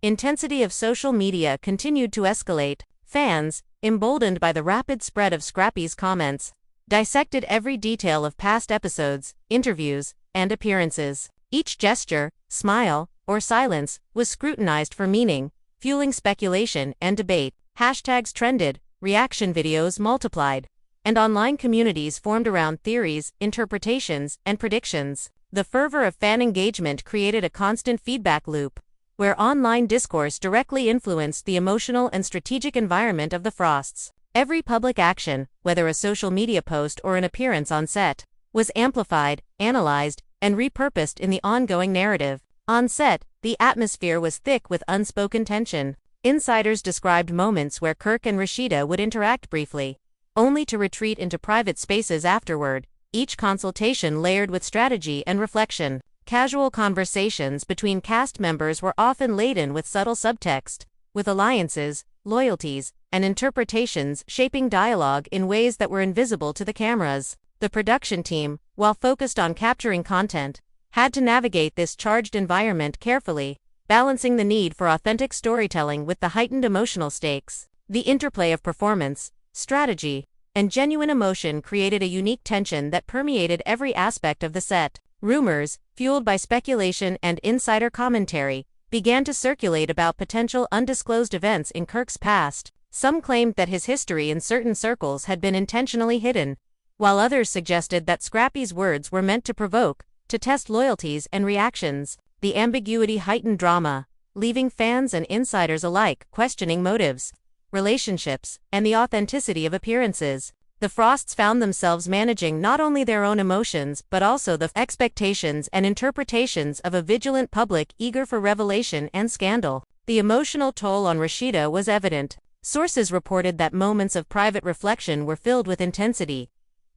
intensity of social media continued to escalate. Fans, emboldened by the rapid spread of Scrappy's comments, dissected every detail of past episodes, interviews, and appearances. Each gesture, smile, or silence was scrutinized for meaning, fueling speculation and debate. Hashtags trended, reaction videos multiplied, and online communities formed around theories, interpretations, and predictions. The fervor of fan engagement created a constant feedback loop, where online discourse directly influenced the emotional and strategic environment of the Frosts. Every public action, whether a social media post or an appearance on set, was amplified, analyzed, and repurposed in the ongoing narrative. On set, the atmosphere was thick with unspoken tension. Insiders described moments where Kirk and Rasheeda would interact briefly, only to retreat into private spaces afterward, each consultation layered with strategy and reflection. Casual conversations between cast members were often laden with subtle subtext, with alliances, loyalties, and interpretations shaping dialogue in ways that were invisible to the cameras. The production team, while focused on capturing content, had to navigate this charged environment carefully, balancing the need for authentic storytelling with the heightened emotional stakes. The interplay of performance, strategy, and genuine emotion created a unique tension that permeated every aspect of the set. Rumors, fueled by speculation and insider commentary, began to circulate about potential undisclosed events in Kirk's past. Some claimed that his history in certain circles had been intentionally hidden, while others suggested that Scrappy's words were meant to provoke, to test loyalties and reactions. The ambiguity heightened drama, leaving fans and insiders alike questioning motives, relationships, and the authenticity of appearances. The Frosts found themselves managing not only their own emotions but also the expectations and interpretations of a vigilant public eager for revelation and scandal. The emotional toll on Rasheeda was evident. Sources reported that moments of private reflection were filled with intensity,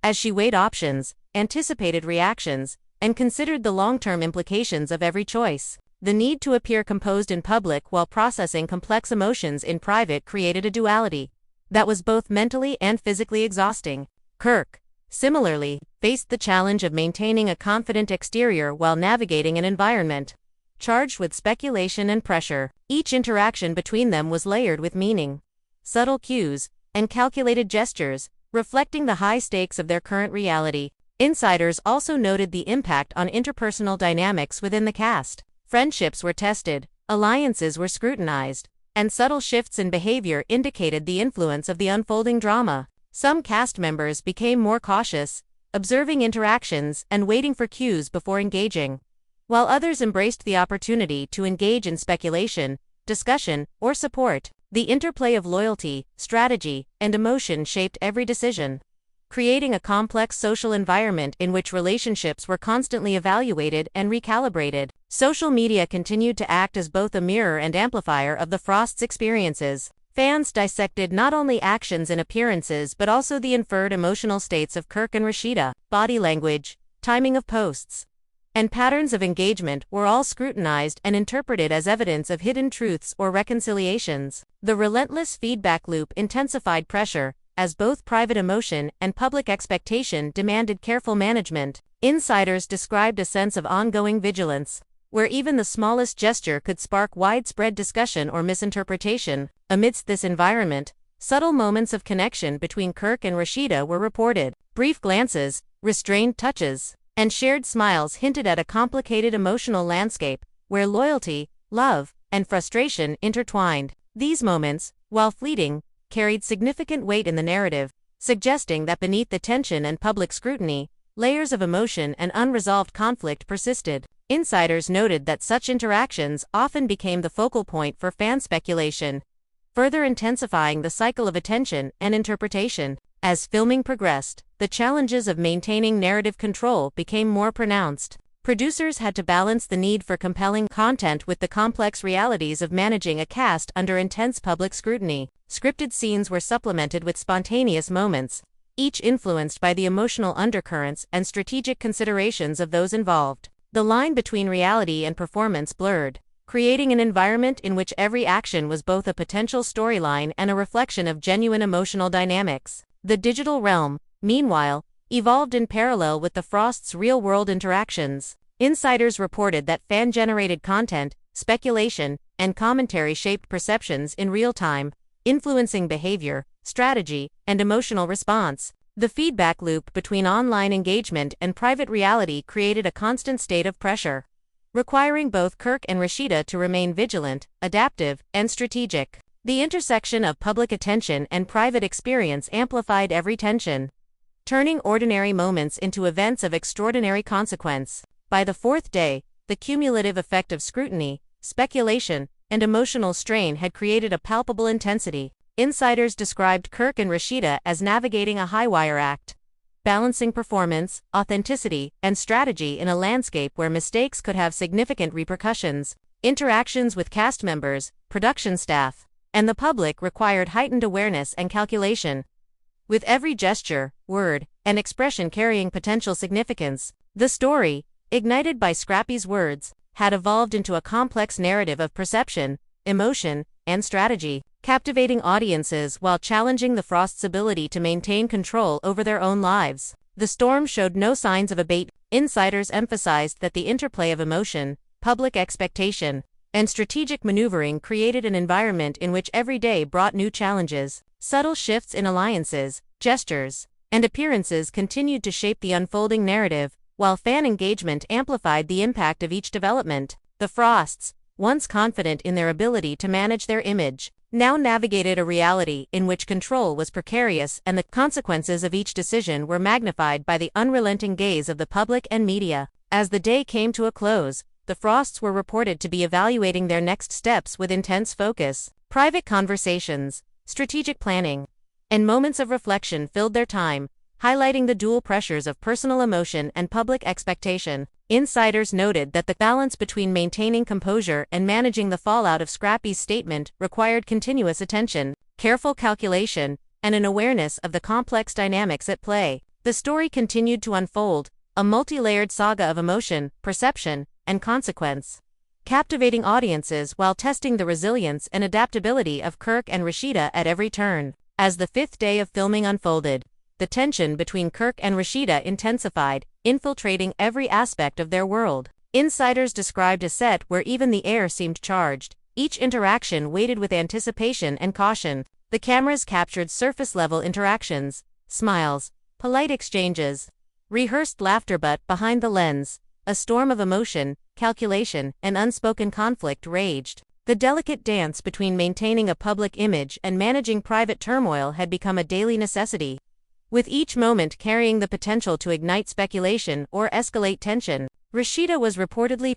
as she weighed options, anticipated reactions, and considered the long-term implications of every choice. The need to appear composed in public while processing complex emotions in private created a duality that was both mentally and physically exhausting. Kirk, similarly, faced the challenge of maintaining a confident exterior while navigating an environment charged with speculation and pressure. Each interaction between them was layered with meaning, subtle cues, and calculated gestures, reflecting the high stakes of their current reality. Insiders also noted the impact on interpersonal dynamics within the cast. Friendships were tested, alliances were scrutinized, and subtle shifts in behavior indicated the influence of the unfolding drama. Some cast members became more cautious, observing interactions and waiting for cues before engaging, while others embraced the opportunity to engage in speculation, discussion, or support. The interplay of loyalty, strategy, and emotion shaped every decision, creating a complex social environment in which relationships were constantly evaluated and recalibrated. Social media continued to act as both a mirror and amplifier of the Frosts' experiences. Fans dissected not only actions and appearances but also the inferred emotional states of Kirk and Rasheeda. Body language, timing of posts, and patterns of engagement were all scrutinized and interpreted as evidence of hidden truths or reconciliations. The relentless feedback loop intensified pressure, as both private emotion and public expectation demanded careful management. Insiders described a sense of ongoing vigilance, where even the smallest gesture could spark widespread discussion or misinterpretation. Amidst this environment, subtle moments of connection between Kirk and Rasheeda were reported. Brief glances, restrained touches, and shared smiles hinted at a complicated emotional landscape, where loyalty, love, and frustration intertwined. These moments, while fleeting, carried significant weight in the narrative, suggesting that beneath the tension and public scrutiny, layers of emotion and unresolved conflict persisted. Insiders noted that such interactions often became the focal point for fan speculation, further intensifying the cycle of attention and interpretation. As filming progressed, the challenges of maintaining narrative control became more pronounced. Producers had to balance the need for compelling content with the complex realities of managing a cast under intense public scrutiny. Scripted scenes were supplemented with spontaneous moments, each influenced by the emotional undercurrents and strategic considerations of those involved. The line between reality and performance blurred, creating an environment in which every action was both a potential storyline and a reflection of genuine emotional dynamics. The digital realm, meanwhile, evolved in parallel with the Frosts' real-world interactions. Insiders reported that fan-generated content, speculation, and commentary shaped perceptions in real time, influencing behavior, strategy, and emotional response. The feedback loop between online engagement and private reality created a constant state of pressure, requiring both Kirk and Rasheeda to remain vigilant, adaptive, and strategic. The intersection of public attention and private experience amplified every tension, turning ordinary moments into events of extraordinary consequence. By the fourth day, the cumulative effect of scrutiny, speculation, and emotional strain had created a palpable intensity. Insiders described Kirk and Rasheeda as navigating a high-wire act, balancing performance, authenticity, and strategy in a landscape where mistakes could have significant repercussions. Interactions with cast members, production staff, and the public required heightened awareness and calculation, with every gesture, word, and expression carrying potential significance. The story, ignited by Scrappy's words, had evolved into a complex narrative of perception, emotion, and strategy, captivating audiences while challenging the Frosts' ability to maintain control over their own lives. The storm showed no signs of abatement. Insiders emphasized that the interplay of emotion, public expectation, and strategic maneuvering created an environment in which every day brought new challenges. Subtle shifts in alliances, gestures, and appearances continued to shape the unfolding narrative, while fan engagement amplified the impact of each development. The Frosts, once confident in their ability to manage their image, now navigated a reality in which control was precarious and the consequences of each decision were magnified by the unrelenting gaze of the public and media. As the day came to a close, the Frosts were reported to be evaluating their next steps with intense focus. Private conversations, strategic planning, and moments of reflection filled their time, highlighting the dual pressures of personal emotion and public expectation. Insiders noted that the balance between maintaining composure and managing the fallout of Scrappy's statement required continuous attention, careful calculation, and an awareness of the complex dynamics at play. The story continued to unfold, a multi-layered saga of emotion, perception, and consequence, captivating audiences while testing the resilience and adaptability of Kirk and Rasheeda at every turn. As the fifth day of filming unfolded, the tension between Kirk and Rasheeda intensified, infiltrating every aspect of their world. Insiders described a set where even the air seemed charged, each interaction weighted with anticipation and caution. The cameras captured surface-level interactions, smiles, polite exchanges, rehearsed laughter, but behind the lens, a storm of emotion, calculation, and unspoken conflict raged. The delicate dance between maintaining a public image and managing private turmoil had become a daily necessity, with each moment carrying the potential to ignite speculation or escalate tension. Rasheeda was reportedly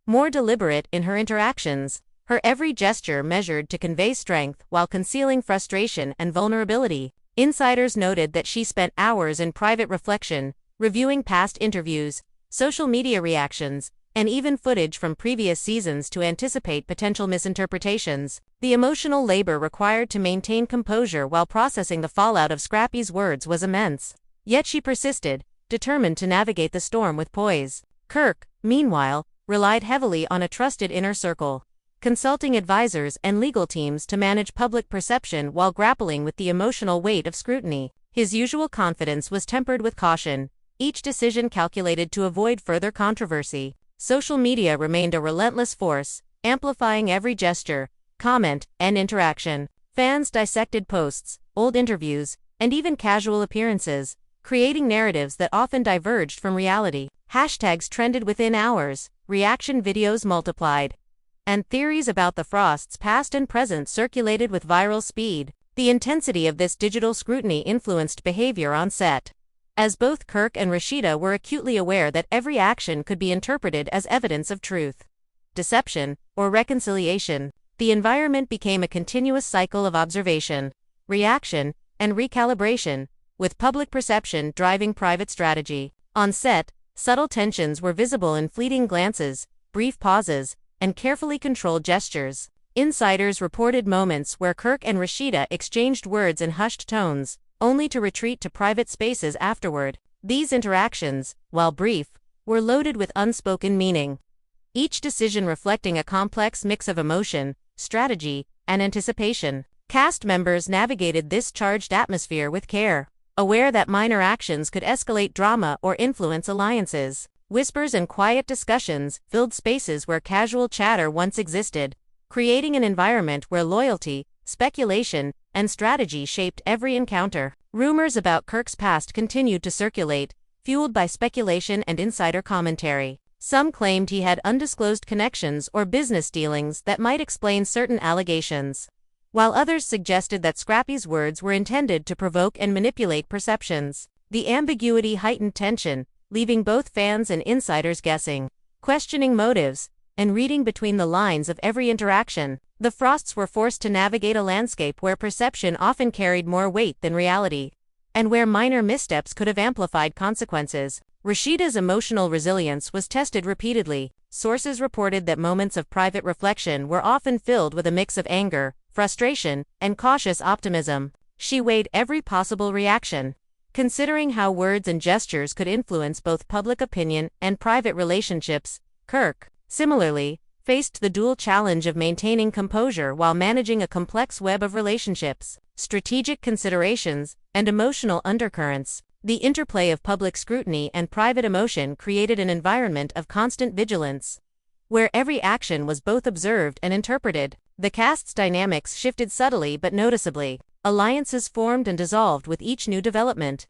more deliberate in her interactions, her every gesture measured to convey strength while concealing frustration and vulnerability. Insiders noted that she spent hours in private reflection, reviewing past interviews, social media reactions, and even footage from previous seasons to anticipate potential misinterpretations. The emotional labor required to maintain composure while processing the fallout of Scrappy's words was immense. Yet she persisted, determined to navigate the storm with poise. Kirk, meanwhile, relied heavily on a trusted inner circle, consulting advisors and legal teams to manage public perception while grappling with the emotional weight of scrutiny. His usual confidence was tempered with caution, each decision calculated to avoid further controversy. Social media remained a relentless force, amplifying every gesture, comment, and interaction. Fans dissected posts, old interviews, and even casual appearances, creating narratives that often diverged from reality. Hashtags trended within hours, reaction videos multiplied, and theories about the Frosts' past and present circulated with viral speed. The intensity of this digital scrutiny influenced behavior on set, as both Kirk and Rasheeda were acutely aware that every action could be interpreted as evidence of truth, deception, or reconciliation. The environment became a continuous cycle of observation, reaction, and recalibration, with public perception driving private strategy. On set, subtle tensions were visible in fleeting glances, brief pauses, and carefully controlled gestures. Insiders reported moments where Kirk and Rasheeda exchanged words in hushed tones, only to retreat to private spaces afterward. These interactions, while brief, were loaded with unspoken meaning, each decision reflecting a complex mix of emotion, strategy, and anticipation. Cast members navigated this charged atmosphere with care, aware that minor actions could escalate drama or influence alliances. Whispers and quiet discussions filled spaces where casual chatter once existed, creating an environment where loyalty, speculation, and strategy shaped every encounter. Rumors about Kirk's past continued to circulate, fueled by speculation and insider commentary. Some claimed he had undisclosed connections or business dealings that might explain certain allegations, while others suggested that Scrappy's words were intended to provoke and manipulate perceptions. The ambiguity heightened tension, leaving both fans and insiders guessing, questioning motives, and reading between the lines of every interaction. The Frosts were forced to navigate a landscape where perception often carried more weight than reality, and where minor missteps could have amplified consequences. Rasheeda's emotional resilience was tested repeatedly. Sources reported that moments of private reflection were often filled with a mix of anger, frustration, and cautious optimism. She weighed every possible reaction, considering how words and gestures could influence both public opinion and private relationships. Kirk, similarly, faced the dual challenge of maintaining composure while managing a complex web of relationships, strategic considerations, and emotional undercurrents. The interplay of public scrutiny and private emotion created an environment of constant vigilance, where every action was both observed and interpreted. The cast's dynamics shifted subtly but noticeably. Alliances formed and dissolved with each new development,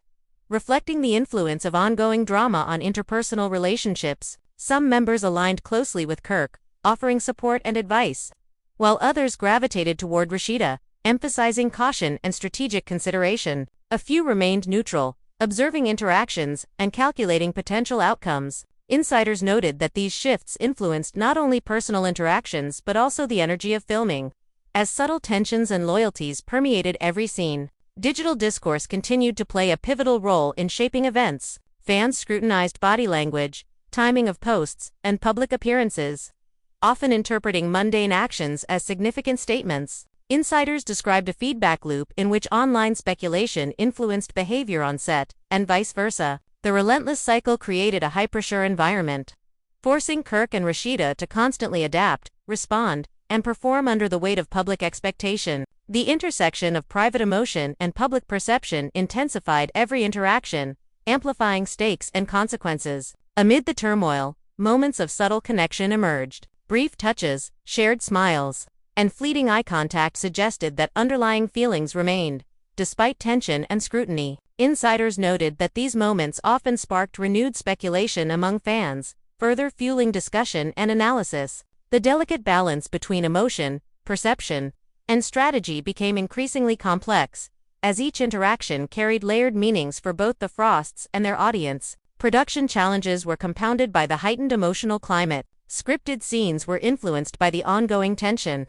reflecting the influence of ongoing drama on interpersonal relationships. Some members aligned closely with Kirk, offering support and advice, while others gravitated toward Rasheeda, emphasizing caution and strategic consideration. A few remained neutral, observing interactions and calculating potential outcomes. Insiders noted that these shifts influenced not only personal interactions but also the energy of filming, as subtle tensions and loyalties permeated every scene. Digital discourse continued to play a pivotal role in shaping events. Fans scrutinized body language, timing of posts, and public appearances, often interpreting mundane actions as significant statements. Insiders described a feedback loop in which online speculation influenced behavior on set, and vice versa. The relentless cycle created a high-pressure environment, forcing Kirk and Rasheeda to constantly adapt, respond, and perform under the weight of public expectation. The intersection of private emotion and public perception intensified every interaction, amplifying stakes and consequences. Amid the turmoil, moments of subtle connection emerged. Brief touches, shared smiles, and fleeting eye contact suggested that underlying feelings remained, despite tension and scrutiny. Insiders noted that these moments often sparked renewed speculation among fans, further fueling discussion and analysis. The delicate balance between emotion, perception, and strategy became increasingly complex, as each interaction carried layered meanings for both the Frosts and their audience. Production challenges were compounded by the heightened emotional climate. Scripted scenes were influenced by the ongoing tension,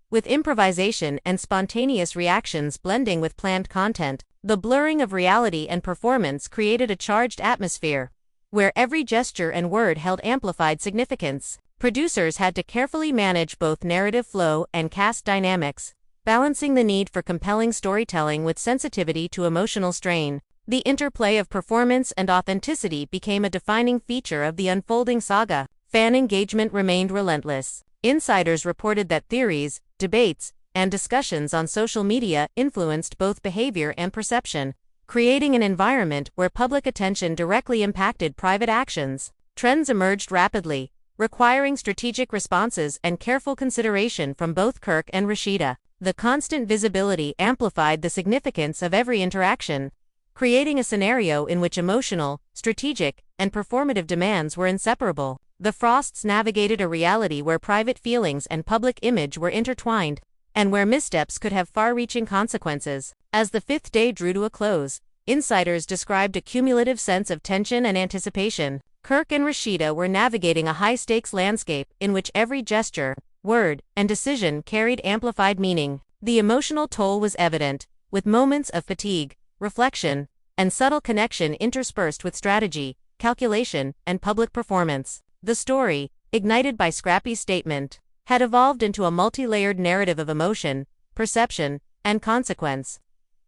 with improvisation and spontaneous reactions blending with planned content. The blurring of reality and performance created a charged atmosphere, where every gesture and word held amplified significance. Producers had to carefully manage both narrative flow and cast dynamics, balancing the need for compelling storytelling with sensitivity to emotional strain. The interplay of performance and authenticity became a defining feature of the unfolding saga. Fan engagement remained relentless. Insiders reported that theories, debates, and discussions on social media influenced both behavior and perception, creating an environment where public attention directly impacted private actions. Trends emerged rapidly, requiring strategic responses and careful consideration from both Kirk and Rasheeda. The constant visibility amplified the significance of every interaction, creating a scenario in which emotional, strategic, and performative demands were inseparable. The Frosts navigated a reality where private feelings and public image were intertwined, and where missteps could have far-reaching consequences. As the fifth day drew to a close, insiders described a cumulative sense of tension and anticipation. Kirk and Rasheeda were navigating a high-stakes landscape in which every gesture, word, and decision carried amplified meaning. The emotional toll was evident, with moments of fatigue, reflection, and subtle connection interspersed with strategy, calculation, and public performance. The story, ignited by Scrappy's statement, had evolved into a multi-layered narrative of emotion, perception, and consequence,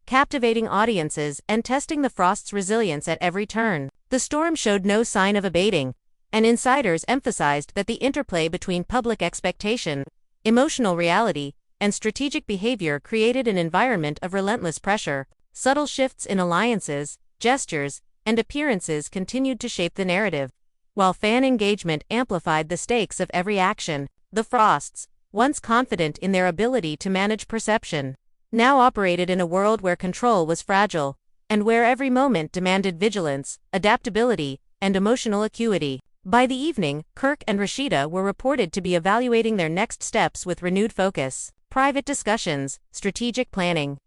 captivating audiences and testing the Frost's resilience at every turn. The storm showed no sign of abating, and insiders emphasized that the interplay between public expectation, emotional reality, and strategic behavior created an environment of relentless pressure. Subtle shifts in alliances, gestures, and appearances continued to shape the narrative, while fan engagement amplified the stakes of every action. The Frosts, once confident in their ability to manage perception, now operated in a world where control was fragile, and where every moment demanded vigilance, adaptability, and emotional acuity. By the evening, Kirk and Rasheeda were reported to be evaluating their next steps with renewed focus. Private discussions, strategic planning,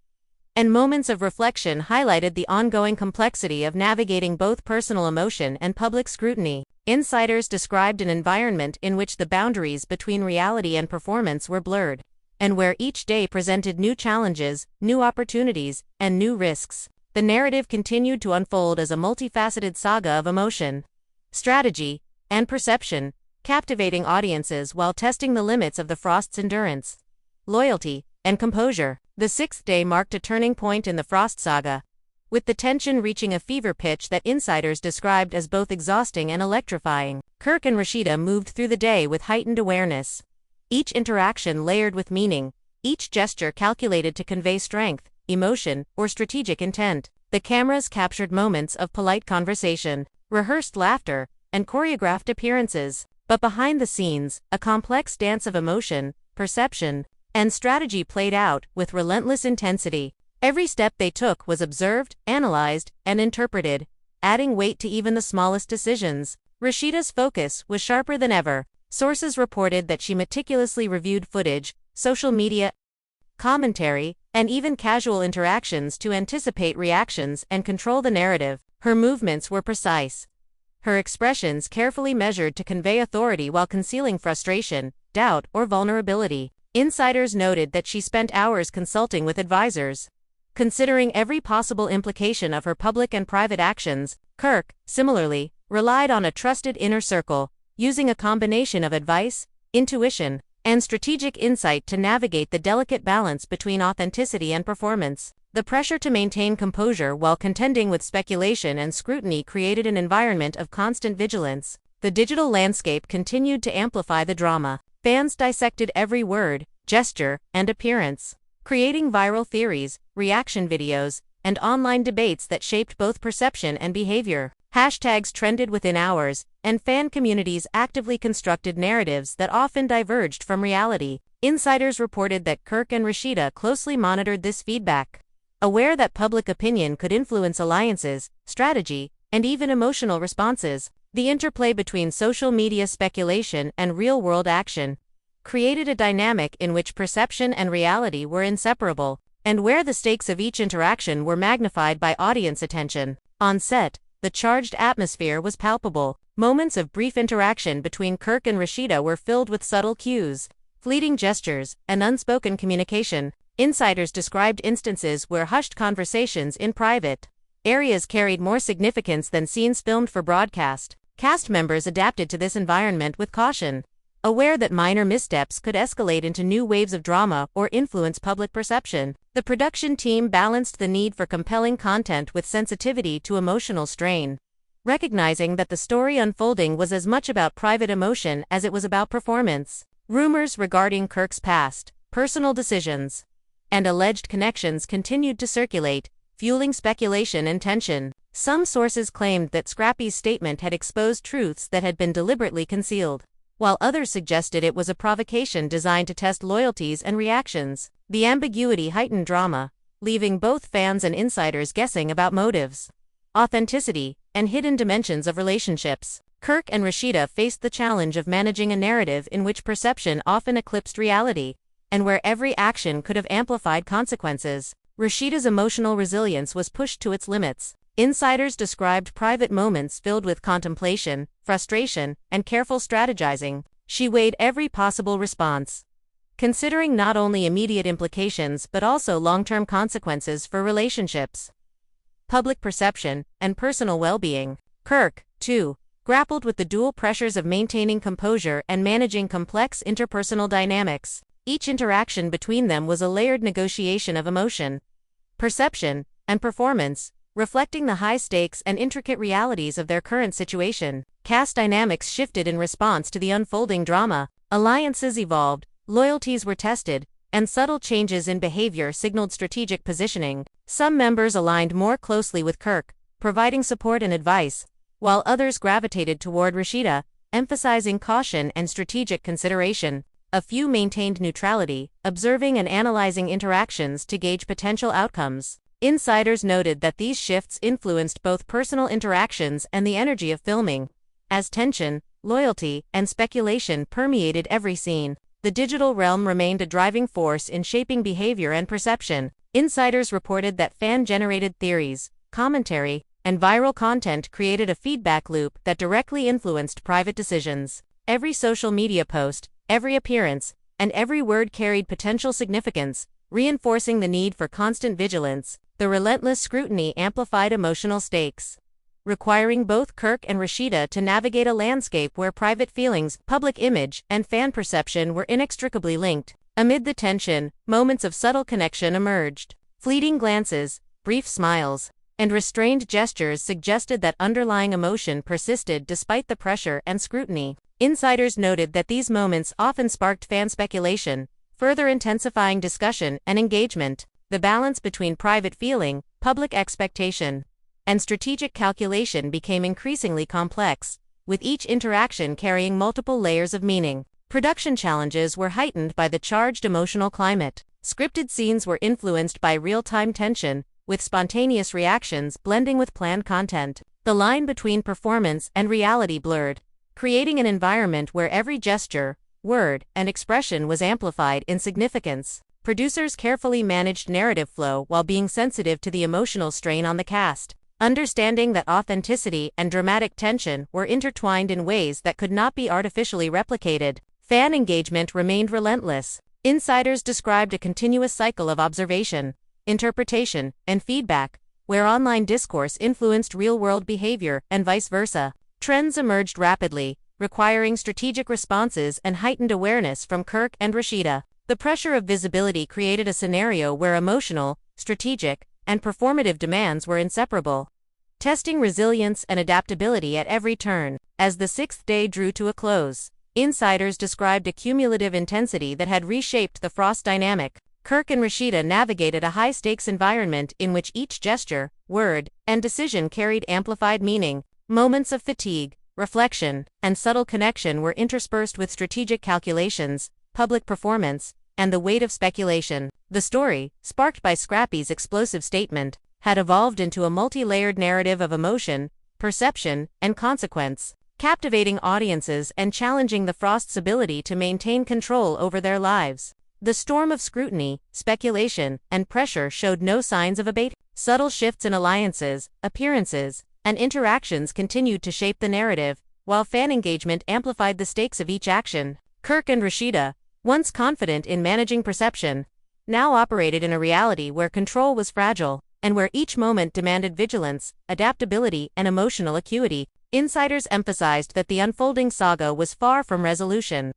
and moments of reflection highlighted the ongoing complexity of navigating both personal emotion and public scrutiny. Insiders described an environment in which the boundaries between reality and performance were blurred, and where each day presented new challenges, new opportunities, and new risks. The narrative continued to unfold as a multifaceted saga of emotion, strategy, and perception, captivating audiences while testing the limits of the Frost's endurance, loyalty, and composure. The sixth day marked a turning point in the Frost saga, with the tension reaching a fever pitch that insiders described as both exhausting and electrifying. Kirk and Rasheeda moved through the day with heightened awareness, each interaction layered with meaning, each gesture calculated to convey strength, emotion, or strategic intent. The cameras captured moments of polite conversation, rehearsed laughter, and choreographed appearances. But behind the scenes, a complex dance of emotion, perception, and strategy played out with relentless intensity. Every step they took was observed, analyzed, and interpreted, adding weight to even the smallest decisions. Rasheeda's focus was sharper than ever. Sources reported that she meticulously reviewed footage, social media, commentary, and even casual interactions to anticipate reactions and control the narrative. Her movements were precise, her expressions carefully measured to convey authority while concealing frustration, doubt, or vulnerability. Insiders noted that she spent hours consulting with advisors, considering every possible implication of her public and private actions. Kirk, similarly, relied on a trusted inner circle, using a combination of advice, intuition, and strategic insight to navigate the delicate balance between authenticity and performance. The pressure to maintain composure while contending with speculation and scrutiny created an environment of constant vigilance. The digital landscape continued to amplify the drama. Fans dissected every word, gesture, and appearance, creating viral theories, reaction videos, and online debates that shaped both perception and behavior. Hashtags trended within hours, and fan communities actively constructed narratives that often diverged from reality. Insiders reported that Kirk and Rasheeda closely monitored this feedback, aware that public opinion could influence alliances, strategy, and even emotional responses. The interplay between social media speculation and real-world action created a dynamic in which perception and reality were inseparable, and where the stakes of each interaction were magnified by audience attention. On set, the charged atmosphere was palpable. Moments of brief interaction between Kirk and Rasheeda were filled with subtle cues, fleeting gestures, and unspoken communication. Insiders described instances where hushed conversations in private areas carried more significance than scenes filmed for broadcast. Cast members adapted to this environment with caution, aware that minor missteps could escalate into new waves of drama or influence public perception. The production team balanced the need for compelling content with sensitivity to emotional strain, recognizing that the story unfolding was as much about private emotion as it was about performance. Rumors regarding Kirk's past, personal decisions, and alleged connections continued to circulate, fueling speculation and tension. Some sources claimed that Scrappy's statement had exposed truths that had been deliberately concealed, while others suggested it was a provocation designed to test loyalties and reactions. The ambiguity heightened drama, leaving both fans and insiders guessing about motives, authenticity, and hidden dimensions of relationships. Kirk and Rasheeda faced the challenge of managing a narrative in which perception often eclipsed reality, and where every action could have amplified consequences. Rasheeda's emotional resilience was pushed to its limits. Insiders described private moments filled with contemplation, frustration, and careful strategizing. She weighed every possible response, considering not only immediate implications but also long-term consequences for relationships, public perception, and personal well-being. Kirk, too, grappled with the dual pressures of maintaining composure and managing complex interpersonal dynamics. Each interaction between them was a layered negotiation of emotion, perception, and performance, reflecting the high stakes and intricate realities of their current situation. Cast dynamics shifted in response to the unfolding drama. Alliances evolved, loyalties were tested, and subtle changes in behavior signaled strategic positioning. Some members aligned more closely with Kirk, providing support and advice, while others gravitated toward Rasheeda, emphasizing caution and strategic consideration. A few maintained neutrality, observing and analyzing interactions to gauge potential outcomes. Insiders noted that these shifts influenced both personal interactions and the energy of filming, as tension, loyalty, and speculation permeated every scene. The digital realm remained a driving force in shaping behavior and perception. Insiders reported that fan-generated theories, commentary, and viral content created a feedback loop that directly influenced private decisions. Every social media post, every appearance, and every word carried potential significance, reinforcing the need for constant vigilance. The relentless scrutiny amplified emotional stakes, requiring both Kirk and Rasheeda to navigate a landscape where private feelings, public image, and fan perception were inextricably linked. Amid the tension, moments of subtle connection emerged. Fleeting glances, brief smiles, and restrained gestures suggested that underlying emotion persisted despite the pressure and scrutiny. Insiders noted that these moments often sparked fan speculation, further intensifying discussion and engagement. The balance between private feeling, public expectation, and strategic calculation became increasingly complex, with each interaction carrying multiple layers of meaning. Production challenges were heightened by the charged emotional climate. Scripted scenes were influenced by real-time tension, with spontaneous reactions blending with planned content. The line between performance and reality blurred, creating an environment where every gesture, word, and expression was amplified in significance. Producers carefully managed narrative flow while being sensitive to the emotional strain on the cast, understanding that authenticity and dramatic tension were intertwined in ways that could not be artificially replicated. Fan engagement remained relentless. Insiders described a continuous cycle of observation, interpretation, and feedback, where online discourse influenced real-world behavior and vice versa. Trends emerged rapidly, requiring strategic responses and heightened awareness from Kirk and Rasheeda. The pressure of visibility created a scenario where emotional, strategic, and performative demands were inseparable, testing resilience and adaptability at every turn. As the sixth day drew to a close, insiders described a cumulative intensity that had reshaped the Frost dynamic. Kirk and Rasheeda navigated a high-stakes environment in which each gesture, word, and decision carried amplified meaning. Moments of fatigue, reflection, and subtle connection were interspersed with strategic calculations, public performance, and the weight of speculation. The story, sparked by Scrappy's explosive statement, had evolved into a multi-layered narrative of emotion, perception, and consequence, captivating audiences and challenging the Frost's ability to maintain control over their lives. The storm of scrutiny, speculation, and pressure showed no signs of abating. Subtle shifts in alliances, appearances, and interactions continued to shape the narrative, while fan engagement amplified the stakes of each action. Kirk and Rasheeda, once confident in managing perception, now operated in a reality where control was fragile, and where each moment demanded vigilance, adaptability, and emotional acuity. Insiders emphasized that the unfolding saga was far from resolution,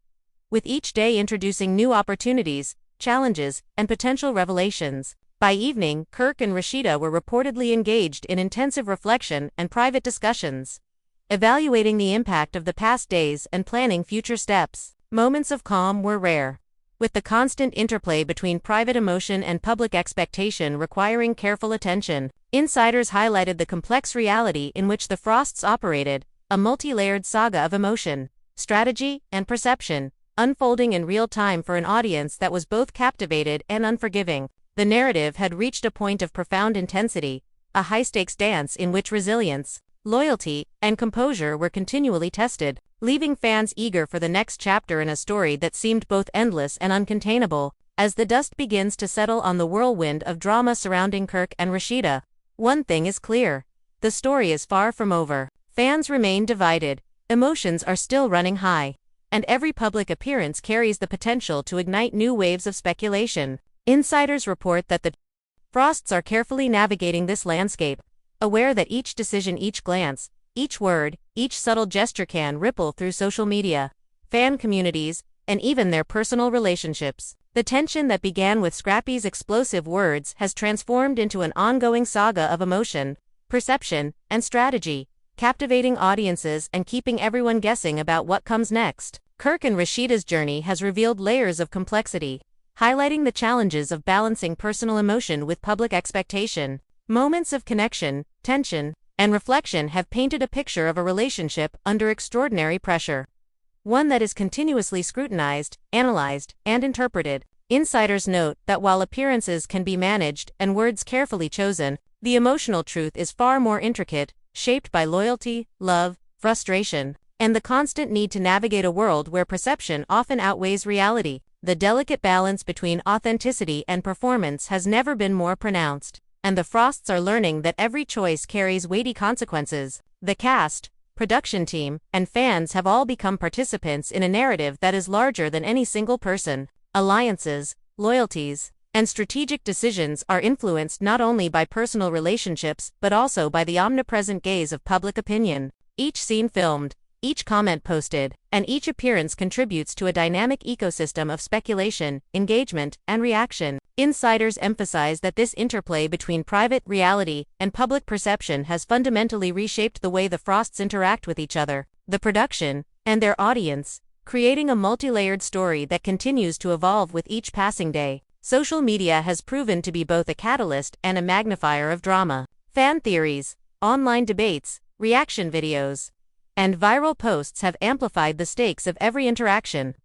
with each day introducing new opportunities, challenges, and potential revelations. By evening, Kirk and Rasheeda were reportedly engaged in intensive reflection and private discussions, evaluating the impact of the past days and planning future steps. Moments of calm were rare, with the constant interplay between private emotion and public expectation requiring careful attention. Insiders highlighted the complex reality in which the Frosts operated, a multi-layered saga of emotion, strategy, and perception, unfolding in real time for an audience that was both captivated and unforgiving. The narrative had reached a point of profound intensity, a high-stakes dance in which resilience, loyalty, and composure were continually tested, leaving fans eager for the next chapter in a story that seemed both endless and uncontainable. As the dust begins to settle on the whirlwind of drama surrounding Kirk and Rasheeda, one thing is clear: the story is far from over. Fans remain divided, emotions are still running high, and every public appearance carries the potential to ignite new waves of speculation. Insiders report that the Frosts are carefully navigating this landscape, aware that each decision, each glance, each word, each subtle gesture can ripple through social media, fan communities, and even their personal relationships. The tension that began with Scrappy's explosive words has transformed into an ongoing saga of emotion, perception, and strategy, captivating audiences and keeping everyone guessing about what comes next. Kirk and Rasheeda's journey has revealed layers of complexity, highlighting the challenges of balancing personal emotion with public expectation. Moments of connection, tension, and reflection have painted a picture of a relationship under extraordinary pressure, one that is continuously scrutinized, analyzed, and interpreted. Insiders note that while appearances can be managed and words carefully chosen, the emotional truth is far more intricate, shaped by loyalty, love, frustration, and the constant need to navigate a world where perception often outweighs reality. The delicate balance between authenticity and performance has never been more pronounced, and the Frosts are learning that every choice carries weighty consequences. The cast, production team, and fans have all become participants in a narrative that is larger than any single person. Alliances, loyalties, and strategic decisions are influenced not only by personal relationships but also by the omnipresent gaze of public opinion. Each scene filmed, each comment posted, and each appearance contributes to a dynamic ecosystem of speculation, engagement, and reaction. Insiders emphasize that this interplay between private reality and public perception has fundamentally reshaped the way the Frosts interact with each other, the production, and their audience, creating a multi-layered story that continues to evolve with each passing day. Social media has proven to be both a catalyst and a magnifier of drama. Fan theories, online debates, reaction videos, and viral posts have amplified the stakes of every interaction,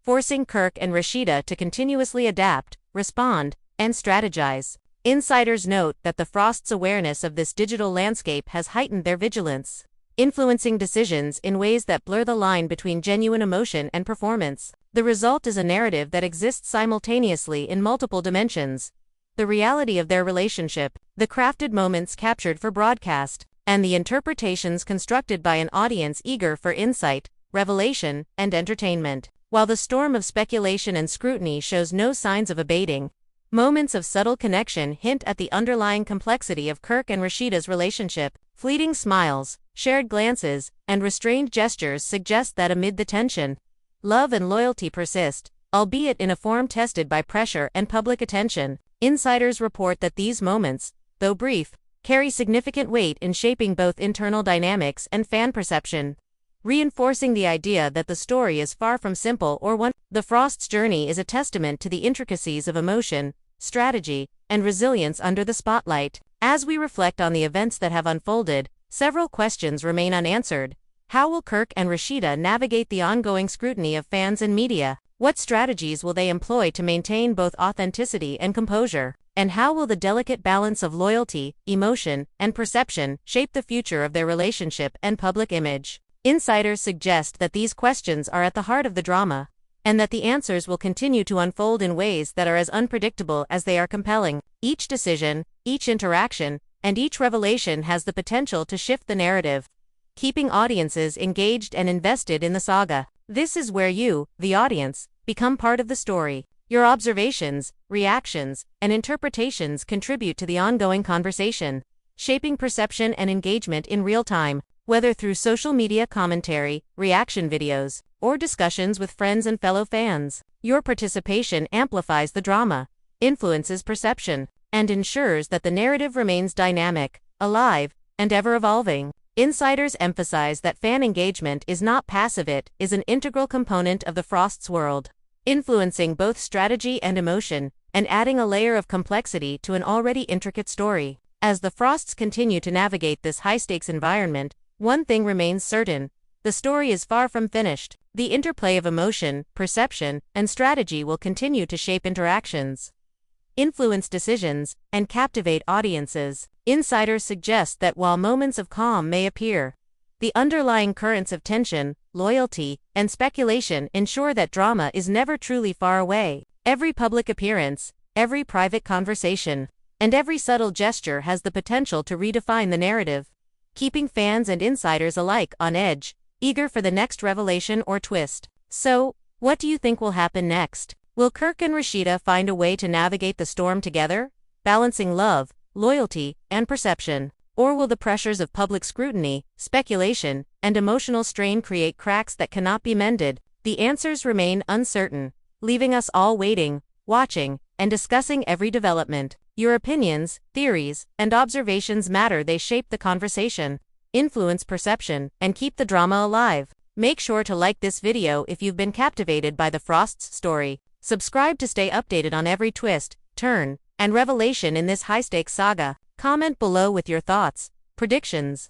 forcing Kirk and Rasheeda to continuously adapt, respond, and strategize. Insiders note that the Frosts' awareness of this digital landscape has heightened their vigilance, influencing decisions in ways that blur the line between genuine emotion and performance. The result is a narrative that exists simultaneously in multiple dimensions: the reality of their relationship, the crafted moments captured for broadcast, and the interpretations constructed by an audience eager for insight, revelation, and entertainment. While the storm of speculation and scrutiny shows no signs of abating, moments of subtle connection hint at the underlying complexity of Kirk and Rasheeda's relationship. Fleeting smiles, shared glances, and restrained gestures suggest that amid the tension, love and loyalty persist, albeit in a form tested by pressure and public attention. Insiders report that these moments, though brief, carry significant weight in shaping both internal dynamics and fan perception, reinforcing the idea that the story is far from simple or one. The Frost's journey is a testament to the intricacies of emotion, strategy, and resilience under the spotlight. As we reflect on the events that have unfolded, several questions remain unanswered. How will Kirk and Rasheeda navigate the ongoing scrutiny of fans and media? What strategies will they employ to maintain both authenticity and composure? And how will the delicate balance of loyalty, emotion, and perception shape the future of their relationship and public image? Insiders suggest that these questions are at the heart of the drama, and that the answers will continue to unfold in ways that are as unpredictable as they are compelling. Each decision, each interaction, and each revelation has the potential to shift the narrative, keeping audiences engaged and invested in the saga. This is where you, the audience, become part of the story. Your observations, reactions, and interpretations contribute to the ongoing conversation, shaping perception and engagement in real time. Whether through social media commentary, reaction videos, or discussions with friends and fellow fans, your participation amplifies the drama, influences perception, and ensures that the narrative remains dynamic, alive, and ever-evolving. Insiders emphasize that fan engagement is not passive, it is an integral component of the Frost's world, influencing both strategy and emotion, and adding a layer of complexity to an already intricate story. As the Frosts continue to navigate this high-stakes environment, one thing remains certain: the story is far from finished. The interplay of emotion, perception, and strategy will continue to shape interactions, influence decisions, and captivate audiences. Insiders suggest that while moments of calm may appear, the underlying currents of tension, loyalty, and speculation ensure that drama is never truly far away. Every public appearance, every private conversation, and every subtle gesture has the potential to redefine the narrative, keeping fans and insiders alike on edge, eager for the next revelation or twist. So, what do you think will happen next? Will Kirk and Rasheeda find a way to navigate the storm together, balancing love, loyalty, and perception? Or will the pressures of public scrutiny, speculation, and emotional strain create cracks that cannot be mended? The answers remain uncertain, leaving us all waiting, watching, and discussing every development. Your opinions, theories, and observations matter. They shape the conversation, influence perception, and keep the drama alive. Make sure to like this video if you've been captivated by the Frost's story. Subscribe to stay updated on every twist, turn, and revelation in this high-stakes saga. Comment below with your thoughts, predictions,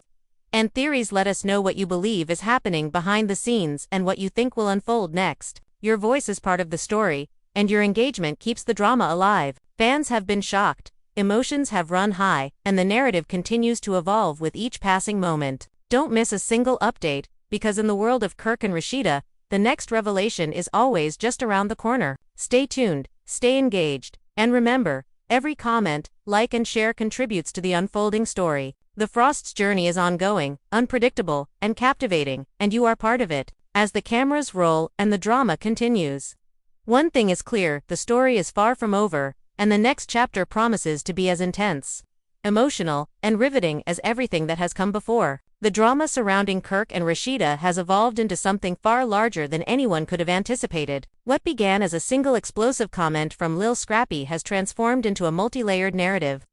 and theories. Let us know what you believe is happening behind the scenes and what you think will unfold next. Your voice is part of the story, and your engagement keeps the drama alive. Fans have been shocked, emotions have run high, and the narrative continues to evolve with each passing moment. Don't miss a single update. because in the world of Kirk and Rasheeda, the next revelation is always just around the corner. Stay tuned, stay engaged, and remember, every comment, like and share contributes to the unfolding story. The Frost's journey is ongoing, unpredictable, and captivating, and you are part of it, as the cameras roll and the drama continues. One thing is clear, the story is far from over, and the next chapter promises to be as intense, emotional, and riveting as everything that has come before. The drama surrounding Kirk and Rasheeda has evolved into something far larger than anyone could have anticipated. What began as a single explosive comment from Lil Scrappy has transformed into a multi-layered narrative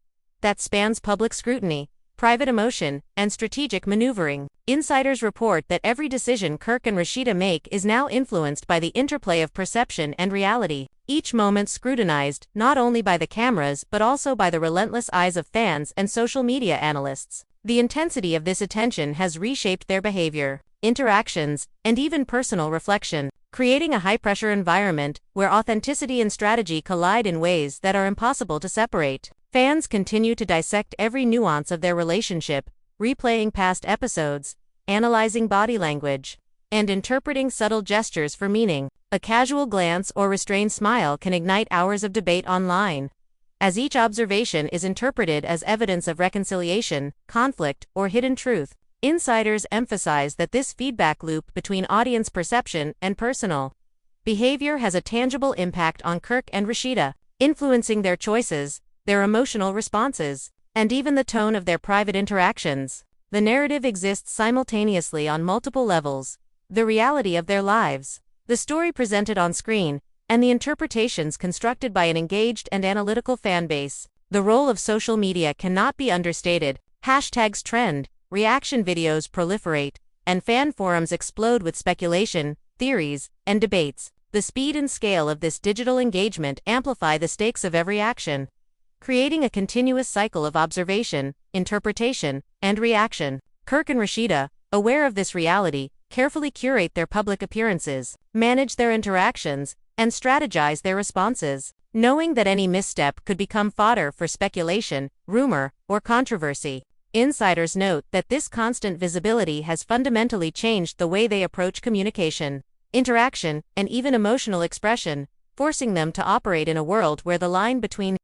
that spans public scrutiny, private emotion, and strategic maneuvering. Insiders report that every decision Kirk and Rasheeda make is now influenced by the interplay of perception and reality, each moment scrutinized not only by the cameras but also by the relentless eyes of fans and social media analysts. The intensity of this attention has reshaped their behavior, interactions, and even personal reflection, creating a high-pressure environment where authenticity and strategy collide in ways that are impossible to separate. Fans continue to dissect every nuance of their relationship, replaying past episodes, analyzing body language, and interpreting subtle gestures for meaning. A casual glance or restrained smile can ignite hours of debate online, as each observation is interpreted as evidence of reconciliation, conflict, or hidden truth. Insiders emphasize that this feedback loop between audience perception and personal behavior has a tangible impact on Kirk and Rasheeda, influencing their choices, their emotional responses, and even the tone of their private interactions. The narrative exists simultaneously on multiple levels: the reality of their lives, the story presented on screen, and the interpretations constructed by an engaged and analytical fanbase. The role of social media cannot be understated. Hashtags trend, reaction videos proliferate, and fan forums explode with speculation, theories, and debates. The speed and scale of this digital engagement amplify the stakes of every action, creating a continuous cycle of observation, interpretation, and reaction. Kirk and Rasheeda, aware of this reality, carefully curate their public appearances, manage their interactions, and strategize their responses, knowing that any misstep could become fodder for speculation, rumor, or controversy. Insiders note that this constant visibility has fundamentally changed the way they approach communication, interaction, and even emotional expression, forcing them to operate in a world where the line between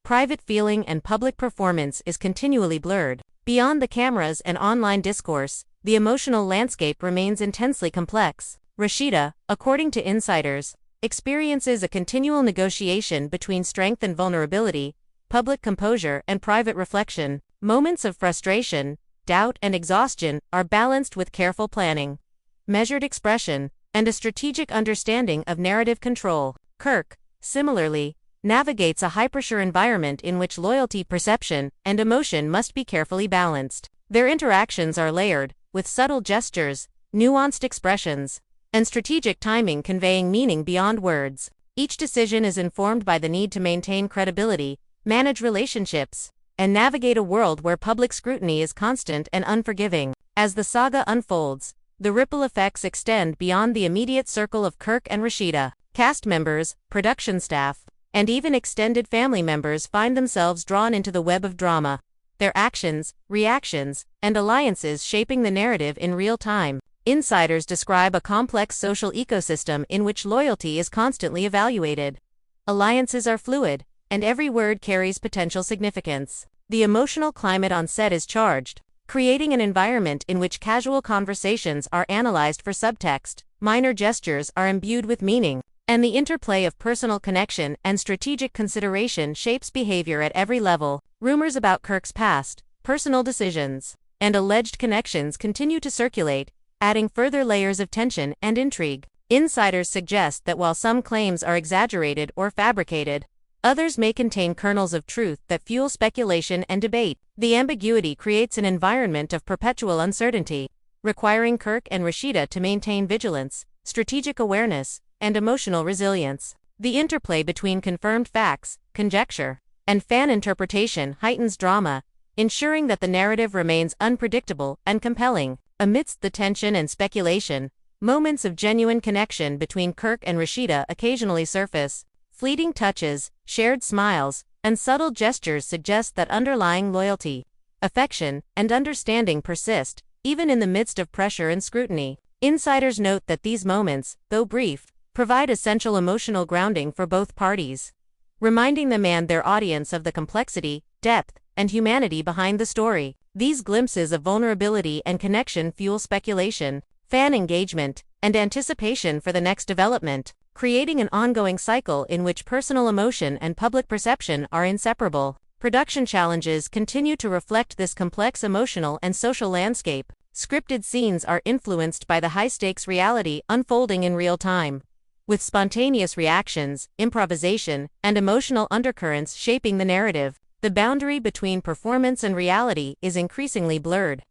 private feeling and public performance is continually blurred. Beyond the cameras and online discourse, the emotional landscape remains intensely complex. Rasheeda, according to insiders, experiences a continual negotiation between strength and vulnerability, public composure and private reflection. Moments of frustration, doubt, and exhaustion are balanced with careful planning, measured expression, and a strategic understanding of narrative control. Kirk, similarly, navigates a high-pressure environment in which loyalty, perception, and emotion must be carefully balanced. Their interactions are layered, with subtle gestures, nuanced expressions, and strategic timing conveying meaning beyond words. Each decision is informed by the need to maintain credibility, manage relationships, and navigate a world where public scrutiny is constant and unforgiving. As the saga unfolds, the ripple effects extend beyond the immediate circle of Kirk and Rasheeda. Cast members, production staff, and even extended family members find themselves drawn into the web of drama, their actions, reactions, and alliances shaping the narrative in real time. Insiders describe a complex social ecosystem in which loyalty is constantly evaluated. Alliances are fluid, and every word carries potential significance. The emotional climate on set is charged, creating an environment in which casual conversations are analyzed for subtext, minor gestures are imbued with meaning, and the interplay of personal connection and strategic consideration shapes behavior at every level. Rumors about Kirk's past, personal decisions, and alleged connections continue to circulate, adding further layers of tension and intrigue. Insiders suggest that while some claims are exaggerated or fabricated, others may contain kernels of truth that fuel speculation and debate. The ambiguity creates an environment of perpetual uncertainty, requiring Kirk and Rasheeda to maintain vigilance, strategic awareness, and emotional resilience. The interplay between confirmed facts, conjecture, and fan interpretation heightens drama, ensuring that the narrative remains unpredictable and compelling. Amidst the tension and speculation, moments of genuine connection between Kirk and Rasheeda occasionally surface, Fleeting touches, shared smiles, and subtle gestures suggest that underlying loyalty, affection, and understanding persist, even in the midst of pressure and scrutiny. Insiders note that these moments, though brief, provide essential emotional grounding for both parties, reminding them and their audience of the complexity, depth, and humanity behind the story. These glimpses of vulnerability and connection fuel speculation, fan engagement, and anticipation for the next development, creating an ongoing cycle in which personal emotion and public perception are inseparable. Production challenges continue to reflect this complex emotional and social landscape. Scripted scenes are influenced by the high-stakes reality unfolding in real time, with spontaneous reactions, improvisation, and emotional undercurrents shaping the narrative. The boundary between performance and reality is increasingly blurred,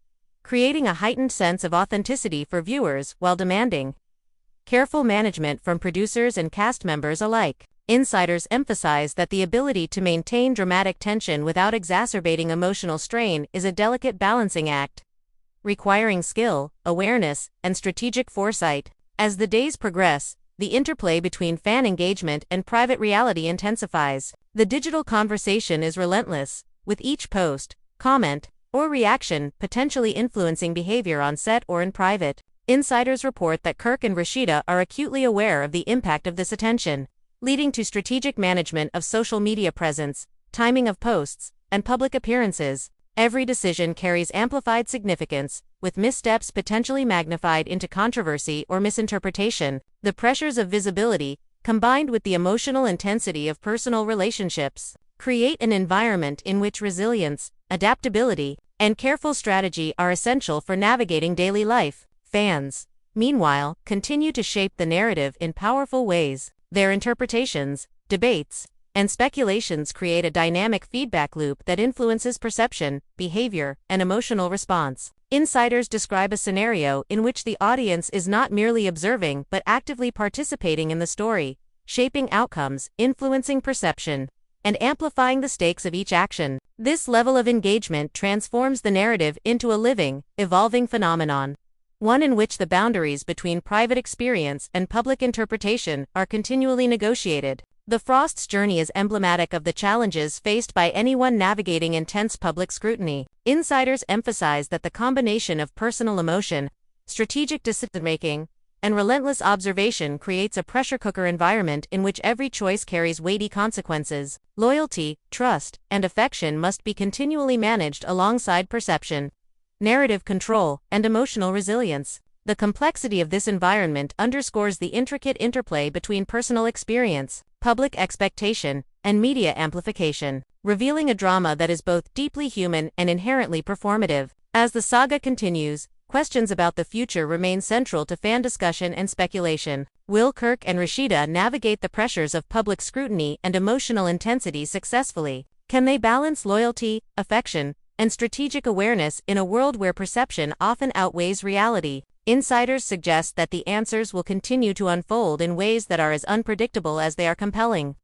creating a heightened sense of authenticity for viewers while demanding careful management from producers and cast members alike. Insiders emphasize that the ability to maintain dramatic tension without exacerbating emotional strain is a delicate balancing act, requiring skill, awareness, and strategic foresight. As the days progress, the interplay between fan engagement and private reality intensifies. The digital conversation is relentless, with each post, comment, or reaction potentially influencing behavior on set or in private. Insiders report that Kirk and Rasheeda are acutely aware of the impact of this attention, leading to strategic management of social media presence, timing of posts, and public appearances. Every decision carries amplified significance, with missteps potentially magnified into controversy or misinterpretation. The pressures of visibility, combined with the emotional intensity of personal relationships, create an environment in which resilience, adaptability, and careful strategy are essential for navigating daily life. Fans, meanwhile, continue to shape the narrative in powerful ways. Their interpretations, debates, and speculations create a dynamic feedback loop that influences perception, behavior, and emotional response. Insiders describe a scenario in which the audience is not merely observing but actively participating in the story, shaping outcomes, influencing perception, and amplifying the stakes of each action. This level of engagement transforms the narrative into a living, evolving phenomenon, one in which the boundaries between private experience and public interpretation are continually negotiated. The Frost's journey is emblematic of the challenges faced by anyone navigating intense public scrutiny. Insiders emphasize that the combination of personal emotion, strategic decision-making, and relentless observation creates a pressure cooker environment in which every choice carries weighty consequences. Loyalty, trust, and affection must be continually managed alongside perception, narrative control, and emotional resilience. The complexity of this environment underscores the intricate interplay between personal experience, public expectation, and media amplification, revealing a drama that is both deeply human and inherently performative. As the saga continues, questions about the future remain central to fan discussion and speculation. Will Kirk and Rasheeda navigate the pressures of public scrutiny and emotional intensity successfully? Can they balance loyalty, affection, and strategic awareness in a world where perception often outweighs reality? Insiders suggest that the answers will continue to unfold in ways that are as unpredictable as they are compelling,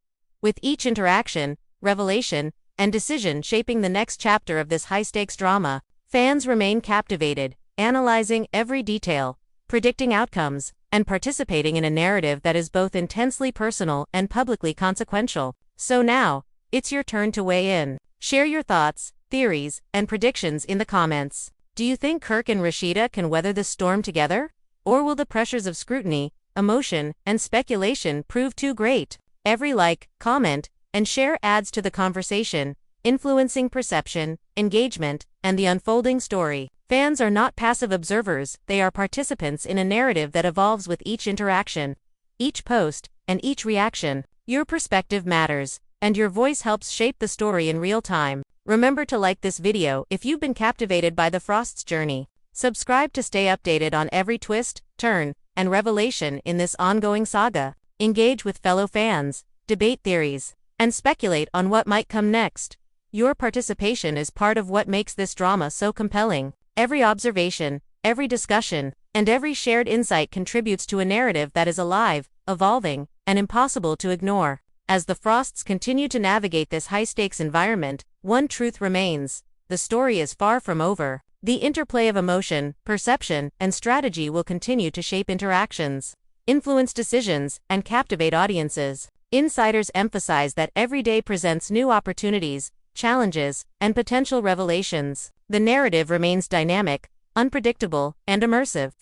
with each interaction, revelation, and decision shaping the next chapter of this high-stakes drama. Fans remain captivated, analyzing every detail, predicting outcomes, and participating in a narrative that is both intensely personal and publicly consequential. So now, it's your turn to weigh in. Share your thoughts, theories, and predictions in the comments. Do you think Kirk and Rasheeda can weather this storm together? Or will the pressures of scrutiny, emotion, and speculation prove too great? Every like, comment, and share adds to the conversation, influencing perception, engagement, and the unfolding story. Fans are not passive observers, they are participants in a narrative that evolves with each interaction, each post, and each reaction. Your perspective matters, and your voice helps shape the story in real time. Remember to like this video if you've been captivated by the Frost's journey. Subscribe to stay updated on every twist, turn, and revelation in this ongoing saga. Engage with fellow fans, debate theories, and speculate on what might come next. Your participation is part of what makes this drama so compelling. Every observation, every discussion, and every shared insight contributes to a narrative that is alive, evolving, and impossible to ignore. As the Frosts continue to navigate this high-stakes environment, one truth remains: the story is far from over. The interplay of emotion, perception, and strategy will continue to shape interactions, influence decisions, and captivate audiences. Insiders emphasize that every day presents new opportunities, challenges, and potential revelations. The narrative remains dynamic, unpredictable, and immersive,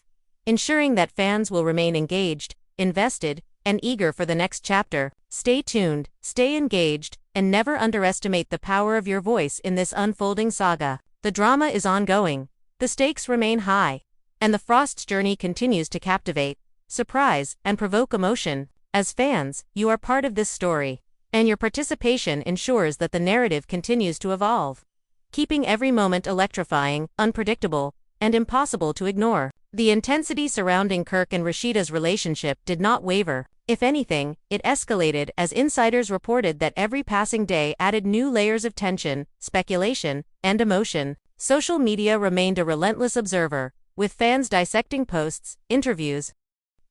ensuring that fans will remain engaged, invested, and eager for the next chapter. Stay tuned, stay engaged, and never underestimate the power of your voice in this unfolding saga. The drama is ongoing, the stakes remain high, and the Frost's journey continues to captivate, surprise, and provoke emotion. As fans, you are part of this story, and your participation ensures that the narrative continues to evolve, keeping every moment electrifying, unpredictable, and impossible to ignore. The intensity surrounding Kirk and Rasheeda's relationship did not waver. If anything, it escalated as insiders reported that every passing day added new layers of tension, speculation, and emotion. Social media remained a relentless observer, with fans dissecting posts, interviews,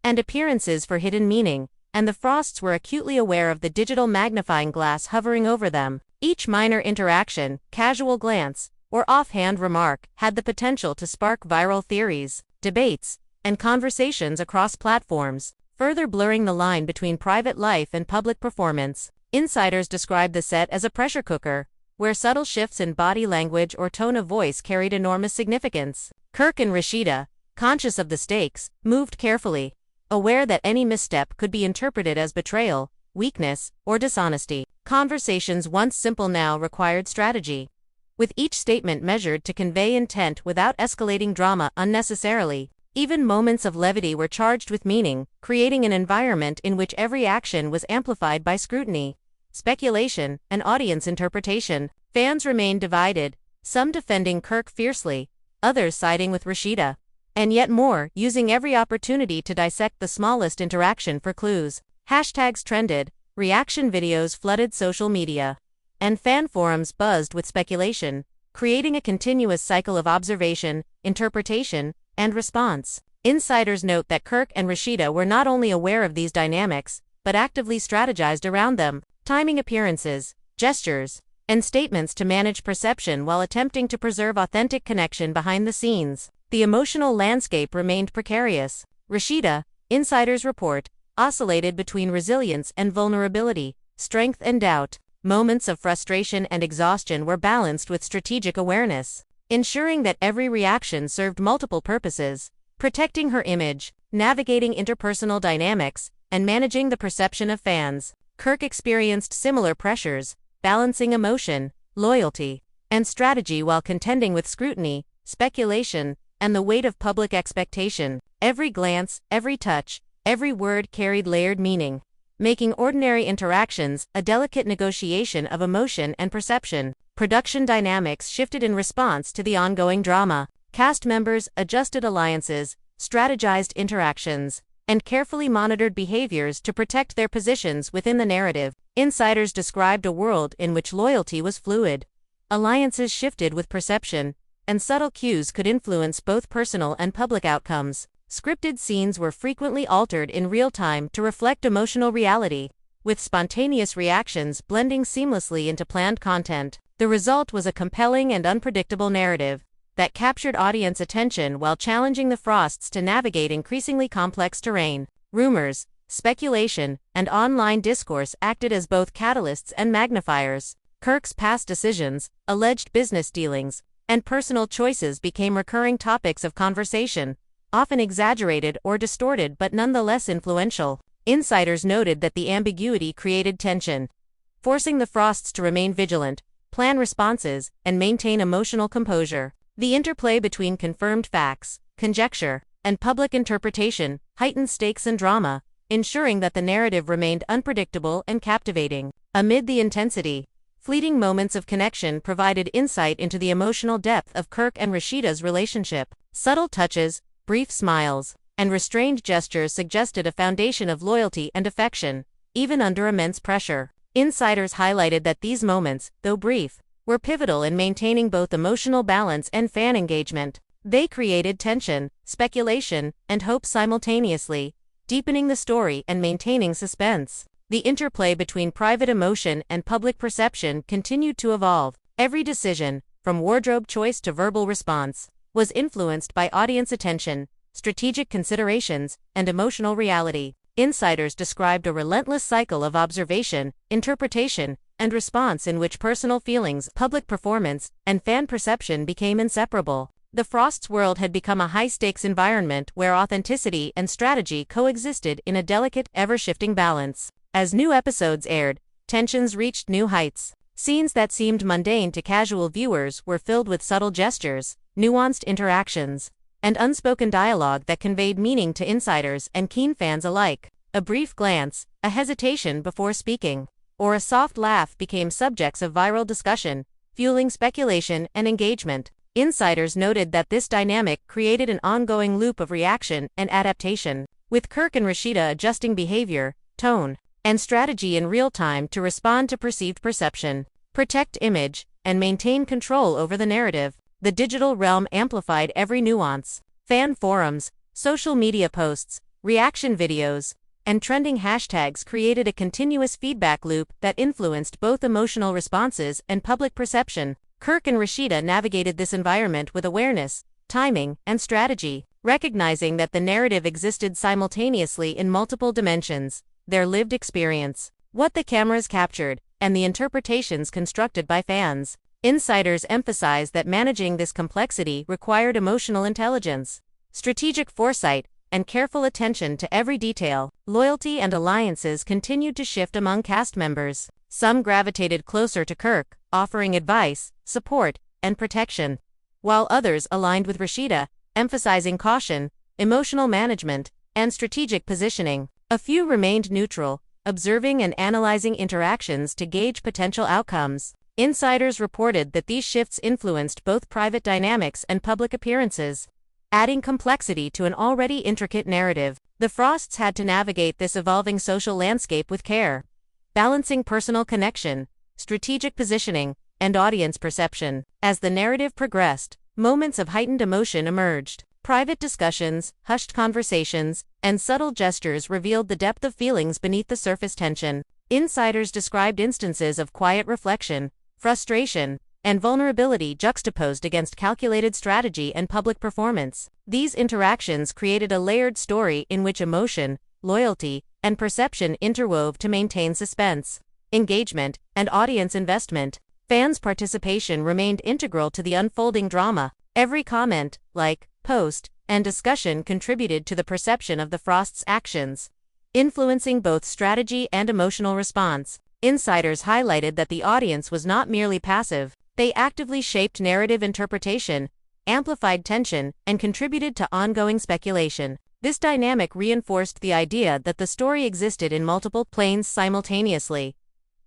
and appearances for hidden meaning, and the Frosts were acutely aware of the digital magnifying glass hovering over them. Each minor interaction, casual glance, or offhand remark had the potential to spark viral theories, debates, and conversations across platforms, further blurring the line between private life and public performance. Insiders described the set as a pressure cooker, where subtle shifts in body language or tone of voice carried enormous significance. Kirk and Rasheeda, conscious of the stakes, moved carefully, aware that any misstep could be interpreted as betrayal, weakness, or dishonesty. Conversations once simple now required strategy, with each statement measured to convey intent without escalating drama unnecessarily. Even moments of levity were charged with meaning, creating an environment in which every action was amplified by scrutiny, speculation, and audience interpretation. Fans remained divided, some defending Kirk fiercely, others siding with Rasheeda, and yet more using every opportunity to dissect the smallest interaction for clues. Hashtags trended, reaction videos flooded social media, and fan forums buzzed with speculation, creating a continuous cycle of observation, interpretation, and response. Insiders note that Kirk and Rasheeda were not only aware of these dynamics, but actively strategized around them, timing appearances, gestures, and statements to manage perception while attempting to preserve authentic connection behind the scenes. The emotional landscape remained precarious. Rasheeda, insiders report, oscillated between resilience and vulnerability, strength and doubt. Moments of frustration and exhaustion were balanced with strategic awareness, ensuring that every reaction served multiple purposes, protecting her image, navigating interpersonal dynamics, and managing the perception of fans. Kirk experienced similar pressures, balancing emotion, loyalty, and strategy while contending with scrutiny, speculation, and the weight of public expectation. Every glance, every touch, every word carried layered meaning, making ordinary interactions a delicate negotiation of emotion and perception. Production dynamics shifted in response to the ongoing drama. Cast members adjusted alliances, strategized interactions, and carefully monitored behaviors to protect their positions within the narrative. Insiders described a world in which loyalty was fluid. Alliances shifted with perception, and subtle cues could influence both personal and public outcomes. Scripted scenes were frequently altered in real time to reflect emotional reality, with spontaneous reactions blending seamlessly into planned content. The result was a compelling and unpredictable narrative that captured audience attention while challenging the Frosts to navigate increasingly complex terrain. Rumors, speculation, and online discourse acted as both catalysts and magnifiers. Kirk's past decisions, alleged business dealings, and personal choices became recurring topics of conversation, often exaggerated or distorted but nonetheless influential. Insiders noted that the ambiguity created tension, forcing the Frosts to remain vigilant, plan responses, and maintain emotional composure. The interplay between confirmed facts, conjecture, and public interpretation heightened stakes and drama, ensuring that the narrative remained unpredictable and captivating. Amid the intensity, fleeting moments of connection provided insight into the emotional depth of Kirk and Rasheeda's relationship. Subtle touches, brief smiles, and restrained gestures suggested a foundation of loyalty and affection, even under immense pressure. Insiders highlighted that these moments, though brief, were pivotal in maintaining both emotional balance and fan engagement. They created tension, speculation, and hope simultaneously, deepening the story and maintaining suspense. The interplay between private emotion and public perception continued to evolve. Every decision, from wardrobe choice to verbal response, was influenced by audience attention, strategic considerations, and emotional reality. insiders described a relentless cycle of observation, interpretation, and response in which personal feelings, public performance, and fan perception became inseparable. The Frost's world had become a high-stakes environment where authenticity and strategy coexisted in a delicate, ever-shifting balance. As new episodes aired, tensions reached new heights. Scenes that seemed mundane to casual viewers were filled with subtle gestures, nuanced interactions, and unspoken dialogue that conveyed meaning to insiders and keen fans alike. A brief glance, a hesitation before speaking, or a soft laugh became subjects of viral discussion, fueling speculation and engagement. Insiders noted that this dynamic created an ongoing loop of reaction and adaptation, with Kirk and Rasheeda adjusting behavior, tone, and strategy in real time to respond to perceived perception, protect image, and maintain control over the narrative. The digital realm amplified every nuance. Fan forums, social media posts, reaction videos, and trending hashtags created a continuous feedback loop that influenced both emotional responses and public perception. Kirk and Rasheeda navigated this environment with awareness, timing, and strategy, recognizing that the narrative existed simultaneously in multiple dimensions: their lived experience, what the cameras captured, and the interpretations constructed by fans. Insiders emphasized that managing this complexity required emotional intelligence, strategic foresight, and careful attention to every detail. Loyalty and alliances continued to shift among cast members. Some gravitated closer to Kirk, offering advice, support, and protection, while others aligned with Rasheeda, emphasizing caution, emotional management, and strategic positioning. A few remained neutral, observing and analyzing interactions to gauge potential outcomes. Insiders reported that these shifts influenced both private dynamics and public appearances, adding complexity to an already intricate narrative. The Frosts had to navigate this evolving social landscape with care, balancing personal connection, strategic positioning, and audience perception. As the narrative progressed, moments of heightened emotion emerged. Private discussions, hushed conversations, and subtle gestures revealed the depth of feelings beneath the surface tension. Insiders described instances of quiet reflection, frustration, and vulnerability juxtaposed against calculated strategy and public performance. These interactions created a layered story in which emotion, loyalty, and perception interwove to maintain suspense, engagement, and audience investment. Fans' participation remained integral to the unfolding drama. Every comment, like, post, and discussion contributed to the perception of the Frost's actions, influencing both strategy and emotional response. Insiders highlighted that the audience was not merely passive. They actively shaped narrative interpretation, amplified tension, and contributed to ongoing speculation. This dynamic reinforced the idea that the story existed in multiple planes simultaneously.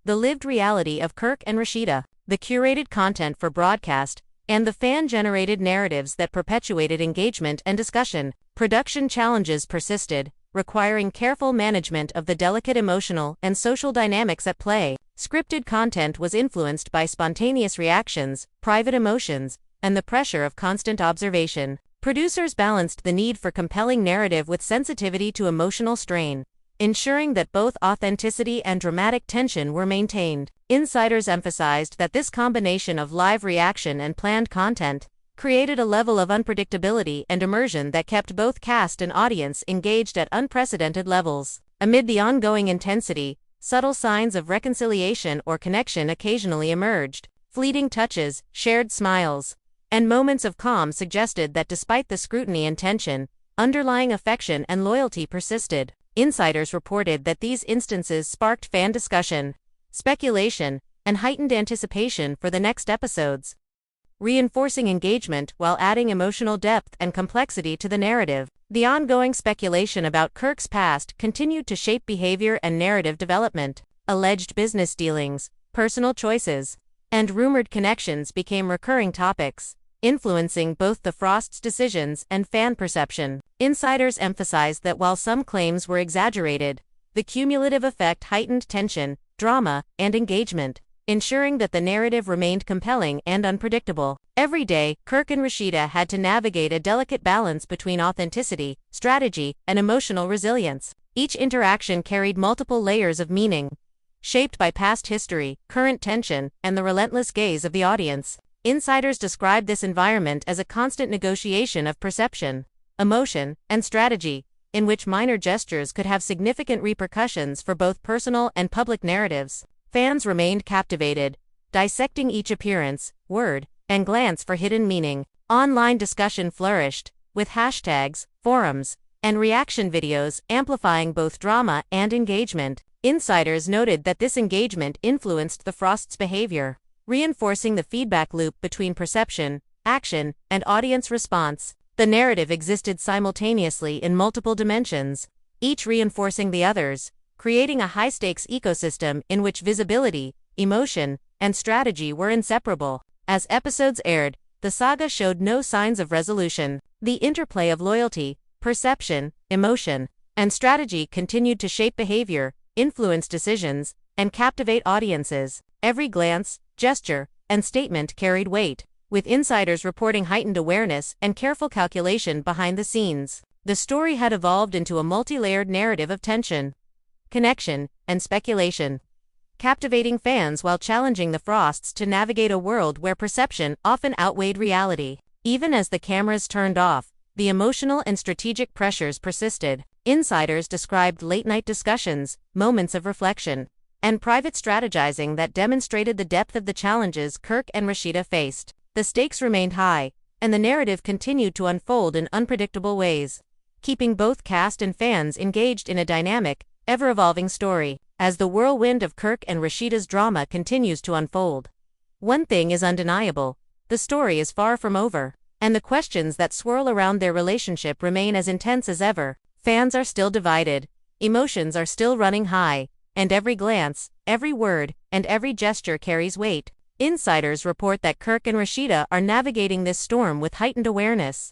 The lived reality of Kirk and Rasheeda, the curated content for broadcast, and the fan-generated narratives that perpetuated engagement and discussion. Production challenges persisted, requiring careful management of the delicate emotional and social dynamics at play. Scripted content was influenced by spontaneous reactions, private emotions, and the pressure of constant observation. Producers balanced the need for compelling narrative with sensitivity to emotional strain, ensuring that both authenticity and dramatic tension were maintained. Insiders emphasized that this combination of live reaction and planned content created a level of unpredictability and immersion that kept both cast and audience engaged at unprecedented levels. Amid the ongoing intensity, subtle signs of reconciliation or connection occasionally emerged. Fleeting touches, shared smiles, and moments of calm suggested that despite the scrutiny and tension, underlying affection and loyalty persisted. Insiders reported that these instances sparked fan discussion, speculation, and heightened anticipation for the next episodes, reinforcing engagement while adding emotional depth and complexity to the narrative. The ongoing speculation about Kirk's past continued to shape behavior and narrative development. Alleged business dealings, personal choices, and rumored connections became recurring topics, influencing both the Frost's decisions and fan perception. Insiders emphasized that while some claims were exaggerated, the cumulative effect heightened tension, drama, and engagement, ensuring that the narrative remained compelling and unpredictable. Every day, Kirk and Rasheeda had to navigate a delicate balance between authenticity, strategy, and emotional resilience. Each interaction carried multiple layers of meaning, shaped by past history, current tension, and the relentless gaze of the audience. Insiders described this environment as a constant negotiation of perception, emotion, and strategy, in which minor gestures could have significant repercussions for both personal and public narratives. Fans remained captivated, dissecting each appearance, word, and glance for hidden meaning. Online discussion flourished, with hashtags, forums, and reaction videos amplifying both drama and engagement. Insiders noted that this engagement influenced the Frosts' behavior, reinforcing the feedback loop between perception, action, and audience response. The narrative existed simultaneously in multiple dimensions, each reinforcing the others, creating a high-stakes ecosystem in which visibility, emotion, and strategy were inseparable. As episodes aired, the saga showed no signs of resolution. The interplay of loyalty, perception, emotion, and strategy continued to shape behavior, influence decisions, and captivate audiences. Every glance, gesture, and statement carried weight, with insiders reporting heightened awareness and careful calculation behind the scenes. The story had evolved into a multi-layered narrative of tension, connection, and speculation, captivating fans while challenging the Frosts to navigate a world where perception often outweighed reality. Even as the cameras turned off, the emotional and strategic pressures persisted. Insiders described late-night discussions, moments of reflection, and private strategizing that demonstrated the depth of the challenges Kirk and Rasheeda faced. The stakes remained high, and the narrative continued to unfold in unpredictable ways, keeping both cast and fans engaged in a dynamic, ever-evolving story. As the whirlwind of Kirk and Rasheeda's drama continues to unfold, one thing is undeniable: the story is far from over, and the questions that swirl around their relationship remain as intense as ever. Fans are still divided, emotions are still running high, and every glance, every word, and every gesture carries weight. Insiders report that Kirk and Rasheeda are navigating this storm with heightened awareness,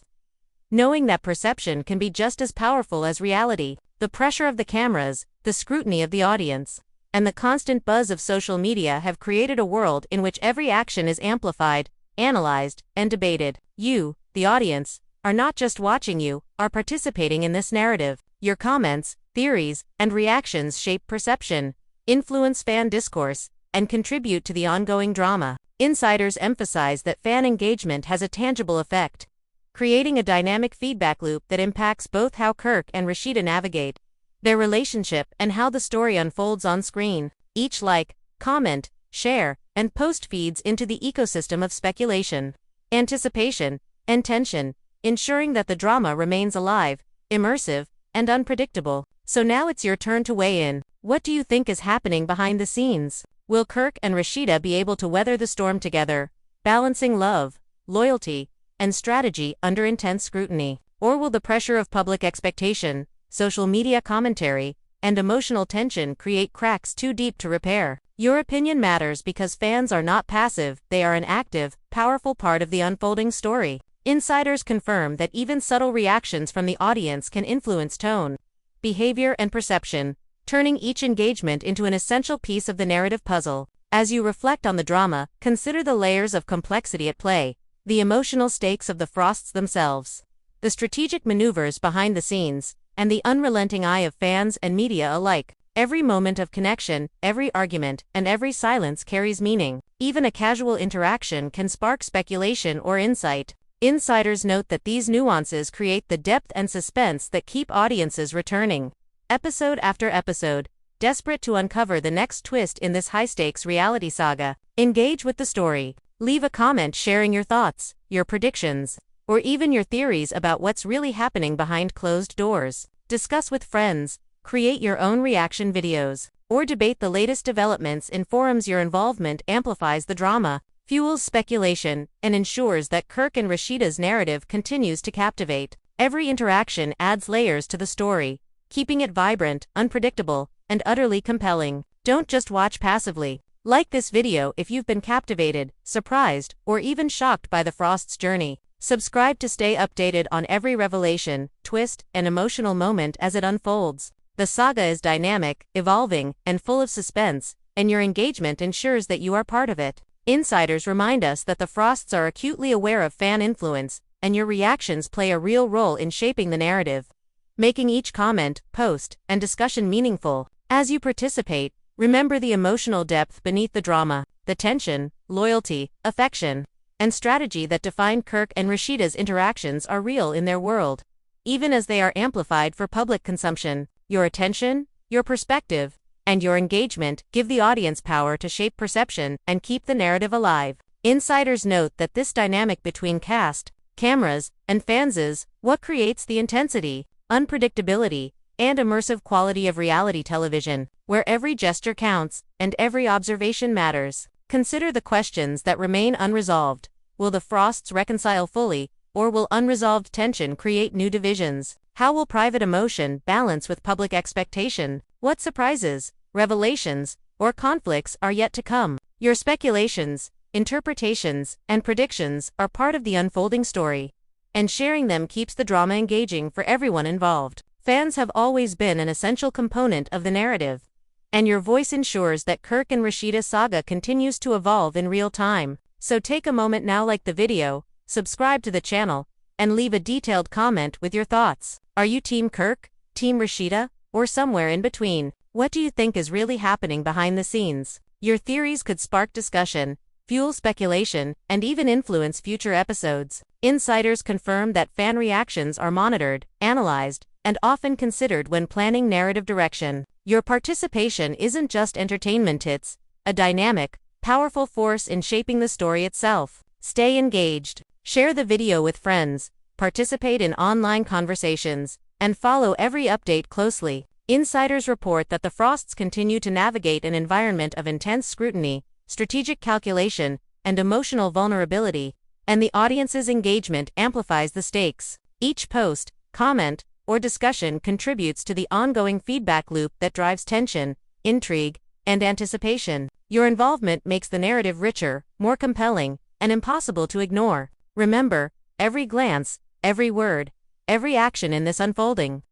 knowing that perception can be just as powerful as reality. The pressure of the cameras, the scrutiny of the audience, and the constant buzz of social media have created a world in which every action is amplified, analyzed, and debated. You, the audience, are not just watching, you are participating in this narrative. Your comments, theories, and reactions shape perception, influence fan discourse, and contribute to the ongoing drama. Insiders emphasize that fan engagement has a tangible effect, creating a dynamic feedback loop that impacts both how Kirk and Rasheeda navigate their relationship and how the story unfolds on screen. Each like, comment, share, and post feeds into the ecosystem of speculation, anticipation, and tension, ensuring that the drama remains alive, immersive, and unpredictable. So now it's your turn to weigh in. What do you think is happening behind the scenes? Will Kirk and Rasheeda be able to weather the storm together, balancing love, loyalty, and strategy under intense scrutiny? Or will the pressure of public expectation, social media commentary, and emotional tension create cracks too deep to repair? Your opinion matters because fans are not passive, they are an active, powerful part of the unfolding story. Insiders confirm that even subtle reactions from the audience can influence tone, behavior, and perception, turning each engagement into an essential piece of the narrative puzzle. As you reflect on the drama, consider the layers of complexity at play, the emotional stakes of the Frosts themselves, the strategic maneuvers behind the scenes, and the unrelenting eye of fans and media alike. Every moment of connection, every argument, and every silence carries meaning. Even a casual interaction can spark speculation or insight. Insiders note that these nuances create the depth and suspense that keep audiences returning, episode after episode, desperate to uncover the next twist in this high-stakes reality saga. Engage with the story. Leave a comment sharing your thoughts, your predictions, or even your theories about what's really happening behind closed doors. Discuss with friends, create your own reaction videos, or debate the latest developments in forums. Your involvement amplifies the drama, fuels speculation, and ensures that Kirk and Rasheeda's narrative continues to captivate. Every interaction adds layers to the story, keeping it vibrant, unpredictable, and utterly compelling. Don't just watch passively. Like this video if you've been captivated, surprised, or even shocked by the Frost's journey. Subscribe to stay updated on every revelation, twist, and emotional moment as it unfolds. The saga is dynamic, evolving, and full of suspense, and your engagement ensures that you are part of it. Insiders remind us that the Frosts are acutely aware of fan influence, and your reactions play a real role in shaping the narrative, making each comment, post, and discussion meaningful. As you participate, remember the emotional depth beneath the drama, the tension, loyalty, affection, and strategy that define Kirk and Rasheeda's interactions are real in their world. even as they are amplified for public consumption. Your attention, your perspective, and your engagement give the audience power to shape perception and keep the narrative alive. Insiders note that this dynamic between cast, cameras, and fans is what creates the intensity, unpredictability, and immersive quality of reality television, where every gesture counts and every observation matters. Consider the questions that remain unresolved. Will the Frosts reconcile fully, or will unresolved tension create new divisions? How will private emotion balance with public expectation? What surprises, revelations, or conflicts are yet to come? Your speculations, interpretations, and predictions are part of the unfolding story, and sharing them keeps the drama engaging for everyone involved. Fans have always been an essential component of the narrative, and your voice ensures that Kirk and Rasheeda saga continues to evolve in real time. So take a moment now, like the video, subscribe to the channel, and leave a detailed comment with your thoughts. Are you Team Kirk, Team Rasheeda, or somewhere in between? What do you think is really happening behind the scenes? Your theories could spark discussion, fuel speculation, and even influence future episodes. Insiders confirm that fan reactions are monitored, analyzed, and often considered when planning narrative direction. Your participation isn't just entertainment, it's a dynamic, powerful force in shaping the story itself. Stay engaged, share the video with friends, participate in online conversations, and follow every update closely. Insiders report that the Frosts continue to navigate an environment of intense scrutiny, strategic calculation, and emotional vulnerability, and the audience's engagement amplifies the stakes. Each post, comment, or discussion contributes to the ongoing feedback loop that drives tension, intrigue, and anticipation. Your involvement makes the narrative richer, more compelling, and impossible to ignore. Remember, every glance, every word, every action in this unfolding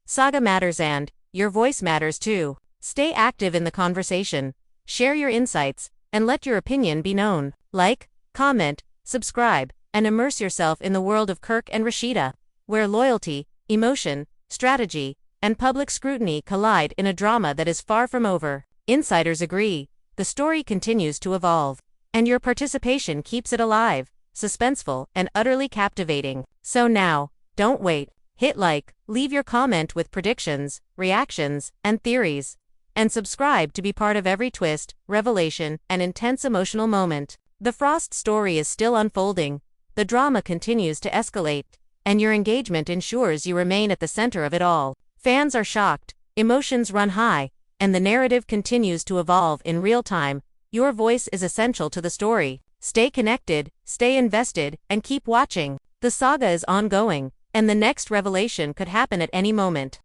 saga matters, and your voice matters too. Stay active in the conversation, share your insights, and let your opinion be known. Like, comment, subscribe, and immerse yourself in the world of Kirk and Rasheeda, where loyalty, emotion, strategy, and public scrutiny collide in a drama that is far from over. Insiders agree, the story continues to evolve, and your participation keeps it alive, suspenseful, and utterly captivating. So now, don't wait. Hit like, leave your comment with predictions, reactions, and theories, and subscribe to be part of every twist, revelation, and intense emotional moment. The Frost story is still unfolding, the drama continues to escalate, and your engagement ensures you remain at the center of it all. Fans are shocked, emotions run high, and the narrative continues to evolve in real time. Your voice is essential to the story. Stay connected, stay invested, and keep watching. The saga is ongoing, and the next revelation could happen at any moment.